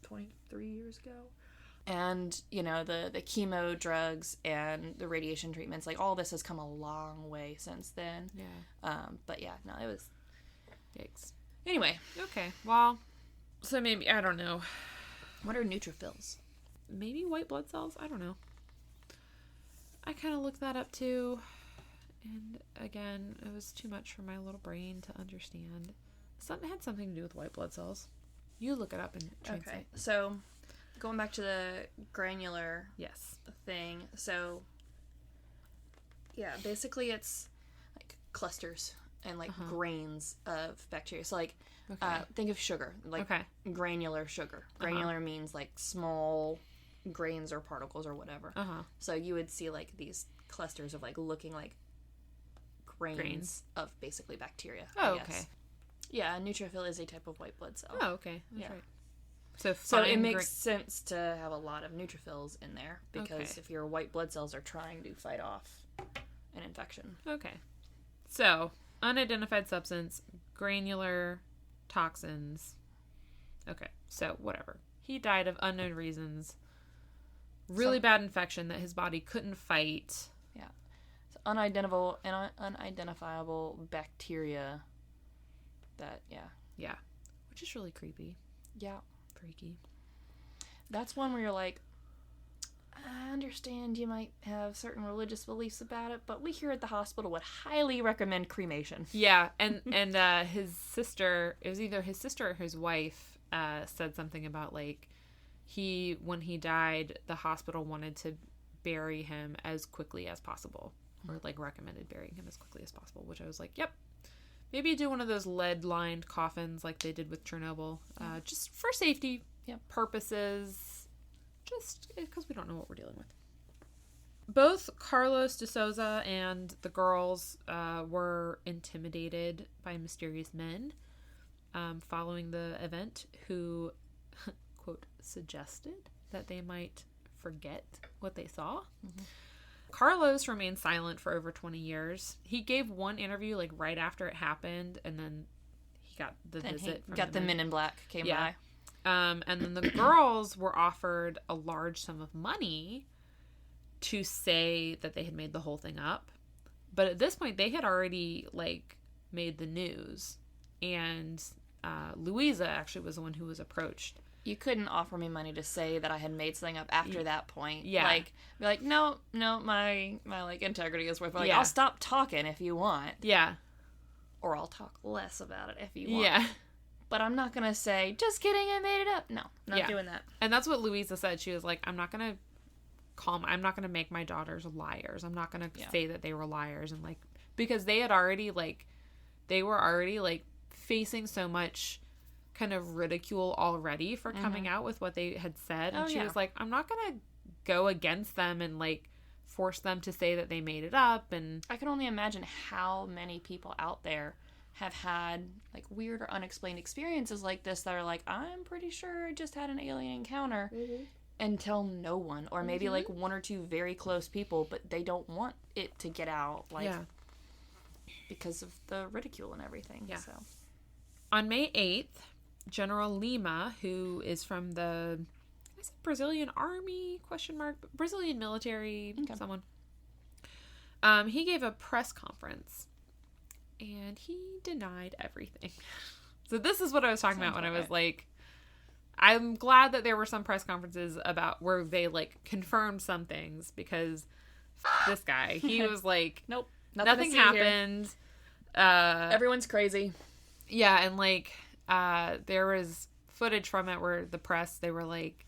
23 years ago? And, you know, the chemo drugs and the radiation treatments, like, all this has come a long way since then. Yeah. But, yeah, no, it was... Yikes. Anyway. Okay, well, so maybe, I don't know. What are neutrophils? Maybe white blood cells? I don't know. I kind of looked that up, too. And, again, it was too much for my little brain to understand. It had something to do with white blood cells. You look it up and translate. Okay, so... Going back to the granular thing, so, yeah, basically it's, like, clusters and, like, grains of bacteria. So, like, think of sugar, like, granular sugar. Granular means, like, small grains or particles or whatever. So you would see, like, these clusters of, like, looking like grains of basically bacteria, I guess. Okay. Yeah, a neutrophil is a type of white blood cell. Oh, okay. That's right. So it makes sense to have a lot of neutrophils in there, because if your white blood cells are trying to fight off an infection. Okay. So, unidentified substance, granular toxins. Okay, so whatever. He died of unknown reasons. Really bad infection that his body couldn't fight. Yeah. So unidentifiable bacteria that, Yeah. Which is really creepy. Yeah. Freaky. That's one where you're like, I understand you might have certain religious beliefs about it, but we here at the hospital would highly recommend cremation. Yeah, and his sister, it was either his sister or his wife, said something about, like, when he died, the hospital wanted to bury him as quickly as possible, or, like, recommended burying him as quickly as possible, which I was like, yep. Maybe do one of those lead-lined coffins like they did with Chernobyl, just for safety purposes, just because we don't know what we're dealing with. Both Carlos de Souza and the girls were intimidated by mysterious men following the event who, quote, suggested that they might forget what they saw. Mm-hmm. Carlos remained silent for over 20 years. He gave one interview, like, right after it happened, and then he got the visit from the men in black came by. And then the girls were offered a large sum of money to say that they had made the whole thing up. But at this point, they had already, like, made the news. And Louisa actually was the one who was approached. You couldn't offer me money to say that I had made something up after that point. Yeah. Like, be like, no, my like, integrity is worth it. Like, I'll stop talking if you want. Yeah. Or I'll talk less about it if you want. Yeah. But I'm not going to say, just kidding, I made it up. No, not doing that. And that's what Louisa said. She was like, I'm not going to make my daughters liars. I'm not going to say that they were liars. And, like, because they were already facing so much kind of ridicule already for coming out with what they had said. And she was like, I'm not going to go against them and, like, force them to say that they made it up. And I can only imagine how many people out there have had, like, weird or unexplained experiences like this that are like, I'm pretty sure I just had an alien encounter, and tell no one, or maybe like one or two very close people, but they don't want it to get out, like, because of the ridicule and everything. So on May 8th, General Lima, who is from the Brazilian Army, Brazilian military, someone, he gave a press conference and he denied everything. So this is what I was talking about when I was like, I'm glad that there were some press conferences about where they, like, confirmed some things, because this guy, he was like, nope, nothing happened. Everyone's crazy. Yeah, and, like, there was footage from it where the press, they were like,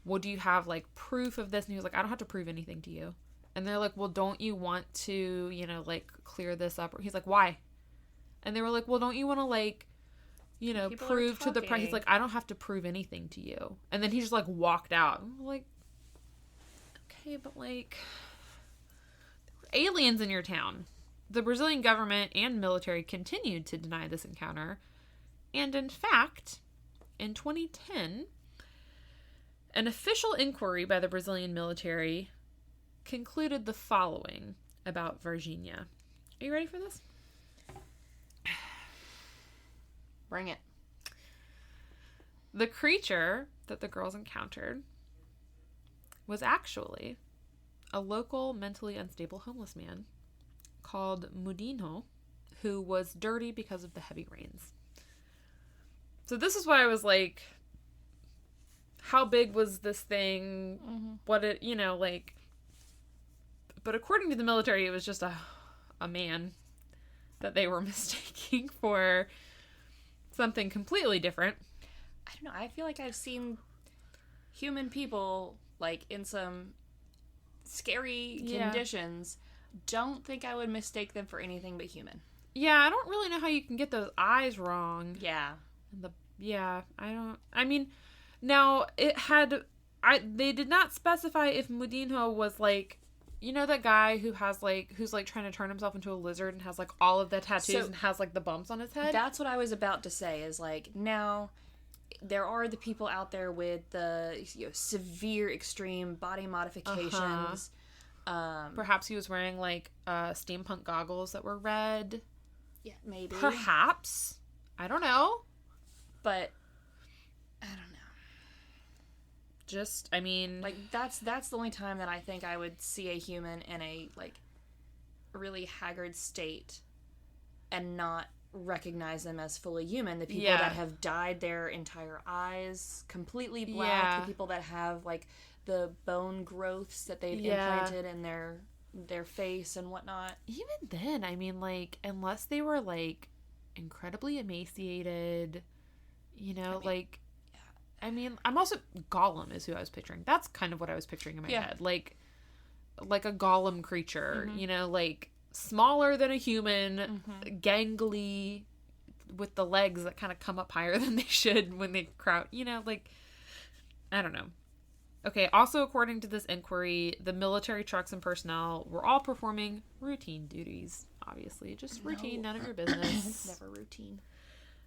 well, do you have, like, proof of this? And he was like, I don't have to prove anything to you. And they're like, well, don't you want to, you know, like, clear this up? He's like, why? And they were like, well, don't you want to, like, you know, People prove to the press? He's like, I don't have to prove anything to you. And then he just, like, walked out. I'm like, okay, but, like, there were aliens in your town. The Brazilian government and military continued to deny this encounter. And in fact, in 2010, an official inquiry by the Brazilian military concluded the following about Varginha. Are you ready for this? Bring it. The creature that the girls encountered was actually a local mentally unstable homeless man called Mudinho, who was dirty because of the heavy rains. So this is why I was like, how big was this thing? Mm-hmm. What it, you know, like... But according to the military, it was just a man that they were mistaking for something completely different. I don't know. I feel like I've seen human people, like, in some scary conditions. Don't think I would mistake them for anything but human. Yeah, I don't really know how you can get those eyes wrong. Yeah. I mean, now, they did not specify if Mudinho was, like, you know that guy who has, like, who's, like, trying to turn himself into a lizard and has, like, all of the tattoos and has, like, the bumps on his head? That's what I was about to say, is, like, now, there are the people out there with the, you know, severe, extreme body modifications. Perhaps he was wearing, like, steampunk goggles that were red. Yeah, maybe. Perhaps. I don't know. But, I don't know. Just, I mean... Like, that's the only time that I think I would see a human in a, like, really haggard state and not recognize them as fully human. The people that have dyed their entire eyes completely black. The people that have, like, the bone growths that they've implanted in their face and whatnot. Even then, I mean, like, unless they were, like, incredibly emaciated, you know, I mean, I'm also... Gollum is who I was picturing. That's kind of what I was picturing in my head. Like a Gollum creature, you know, like, smaller than a human, gangly, with the legs that kind of come up higher than they should when they crouch, you know, like, I don't know. Okay, also according to this inquiry, the military trucks and personnel were all performing routine duties, obviously. Just routine, none of your business. Never routine.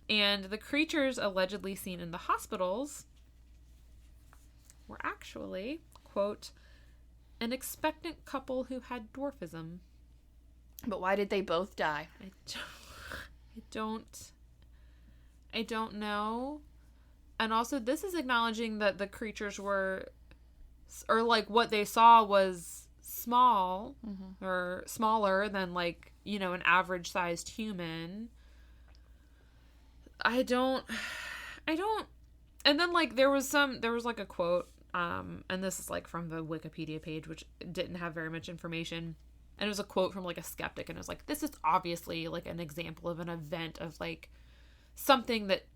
And the creatures allegedly seen in the hospitals were actually, quote, an expectant couple who had dwarfism. But why did they both die? I don't know. And also, this is acknowledging that the creatures were, or, like, what they saw was small, or smaller than, like, you know, an average-sized human. I don't, and then, like, there was like a quote, and this is, like, from the Wikipedia page, which didn't have very much information, and it was a quote from, like, a skeptic, and it was like, this is obviously, like, an example of an event of, like, something that,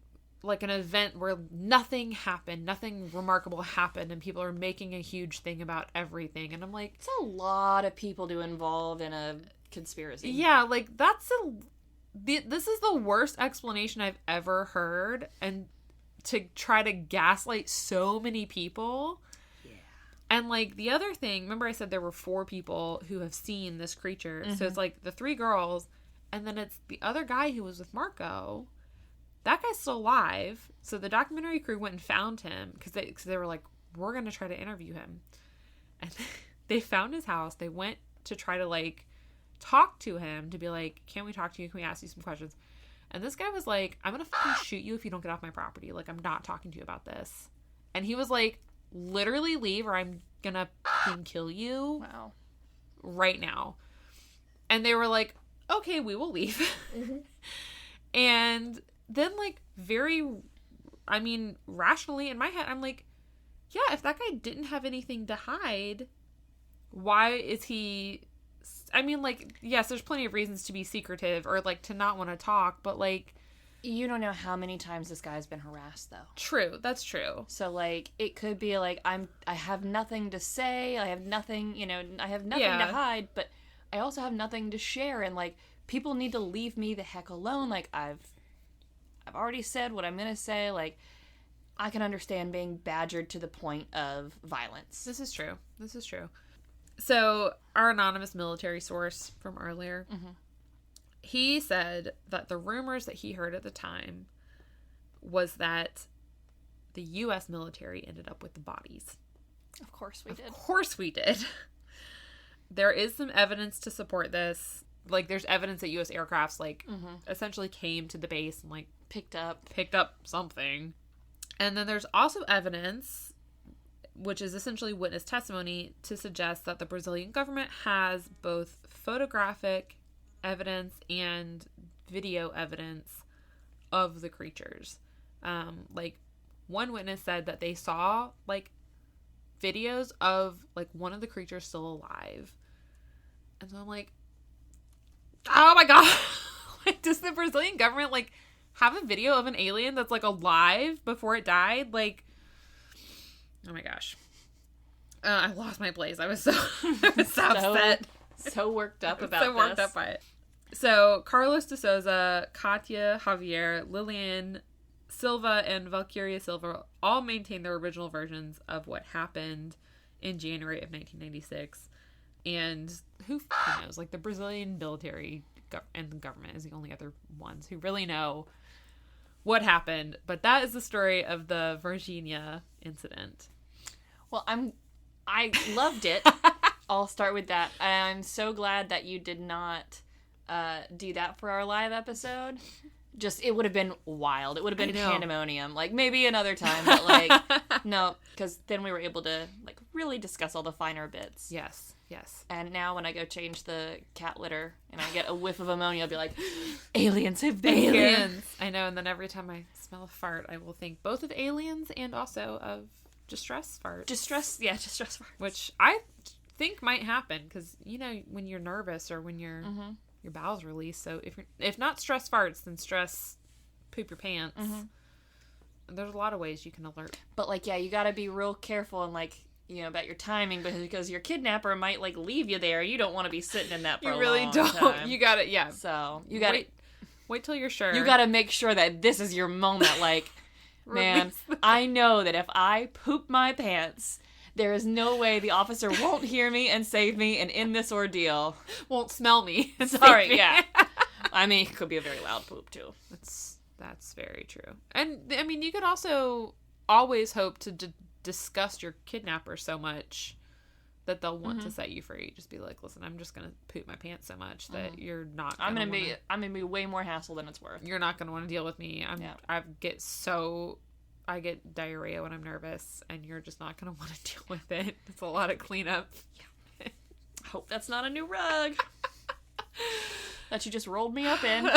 like, an event where nothing happened, nothing remarkable happened, and people are making a huge thing about everything, and I'm like... It's a lot of people to involve in a conspiracy. Yeah, like, this is the worst explanation I've ever heard, and to try to gaslight so many people. Yeah. And, like, the other thing, remember I said there were 4 people who have seen this creature, so it's, like, the 3 girls, and then it's the other guy who was with Marco. That guy's still alive, so the documentary crew went and found him, because they were like, we're going to try to interview him. And they found his house, they went to try to, like, talk to him, to be like, can we talk to you? Can we ask you some questions? And this guy was like, I'm gonna fucking shoot you if you don't get off my property. Like, I'm not talking to you about this. And he was like, literally leave or I'm gonna fucking kill you. Wow. Right now. And they were like, okay, we will leave. And then, like, very, I mean, rationally, in my head, I'm like, yeah, if that guy didn't have anything to hide, why is he... I mean, like, yes, there's plenty of reasons to be secretive or, like, to not want to talk, but, like... You don't know how many times this guy's been harassed, though. True, that's true. So, like, it could be, like, I have nothing to say, I have nothing, I have nothing to hide, but I also have nothing to share, and, like, people need to leave me the heck alone. Like, I've already said what I'm gonna say. Like, I can understand being badgered to the point of violence. This is true. So, our anonymous military source from earlier, he said that the rumors that he heard at the time was that the U.S. military ended up with the bodies. Of course we did. Of course we did. There is some evidence to support this. Like, there's evidence that U.S. aircrafts, like, essentially came to the base and, like, picked up something. And then there's also evidence, which is essentially witness testimony, to suggest that the Brazilian government has both photographic evidence and video evidence of the creatures. Like, one witness said that they saw, like, videos of, like, one of the creatures still alive. And so I'm like, oh my god! Like, does the Brazilian government, like, have a video of an alien that's, like, alive before it died? Like, oh my gosh. I lost my place. I was so upset. So worked up about so worked up by it. So, Carlos de Souza, Katia Javier, Lillian Silva, and Valkyria Silva all maintain their original versions of what happened in January of 1996. And who knows? Like, the Brazilian military and the government is the only other ones who really know what happened. But that is the story of the Varginha incident. Well, I loved it. I'll start with that. I'm so glad that you did not do that for our live episode. Just, it would have been wild. It would have been pandemonium. Like, maybe another time, but, like, no, because then we were able to, like, really discuss all the finer bits. Yes. And now when I go change the cat litter and I get a whiff of ammonia, I'll be like, aliens have been here. I know, and then every time I smell a fart, I will think both of aliens and also of distress farts. Distress farts. Which I think might happen, because, when you're nervous or when your bowels release. So if not stress farts, then stress poop your pants. There's a lot of ways you can alert. But, like, yeah, you gotta be real careful and, like, about your timing, because your kidnapper might, like, leave you there. You don't want to be sitting in that for a long time. You really don't. You gotta, yeah. So, you gotta... Wait till you're sure. You gotta make sure that this is your moment, like, man, I know that if I poop my pants, there is no way the officer won't hear me and save me and end this ordeal. Won't smell me. Sorry, yeah. I mean, it could be a very loud poop, too. That's very true. And, I mean, you could also always hope to disgust your kidnapper so much that they'll want to set you free. Just be like, listen, I'm just gonna poop my pants so much that you're not gonna I'm gonna be way more hassle than it's worth. You're not gonna want to deal with me. I get diarrhea when I'm nervous, and you're just not gonna want to deal with it. It's a lot of cleanup. Hope that's not a new rug that you just rolled me up in.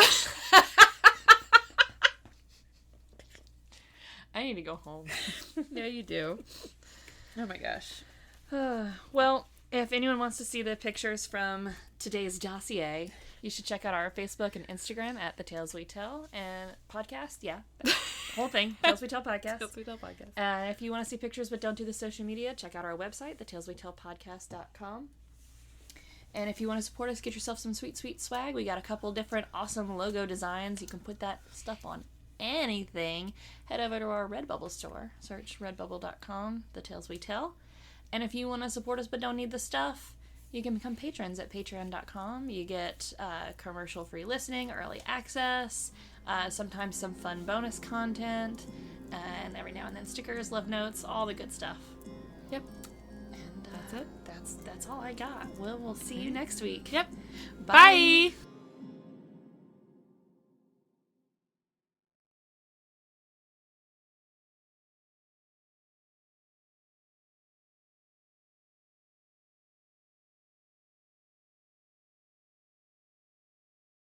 I need to go home. Yeah, you do. Oh my gosh. Well, if anyone wants to see the pictures from today's dossier, you should check out our Facebook and Instagram at The Tales We Tell and podcast. Yeah, whole thing. Tales We Tell podcast. Tales We Tell podcast. If you want to see pictures but don't do the social media, check out our website, thetaleswetellpodcast.com. And if you want to support us, get yourself some sweet, sweet swag. We got a couple different awesome logo designs. You can put that stuff on anything. Head over to our Redbubble store. Search redbubble.com, The Tales We Tell. And if you want to support us but don't need the stuff, you can become patrons at patreon.com. You get commercial-free listening, early access, sometimes some fun bonus content, and every now and then stickers, love notes, all the good stuff. Yep. And that's it. That's all I got. We'll see you next week. Yep. Bye. Bye.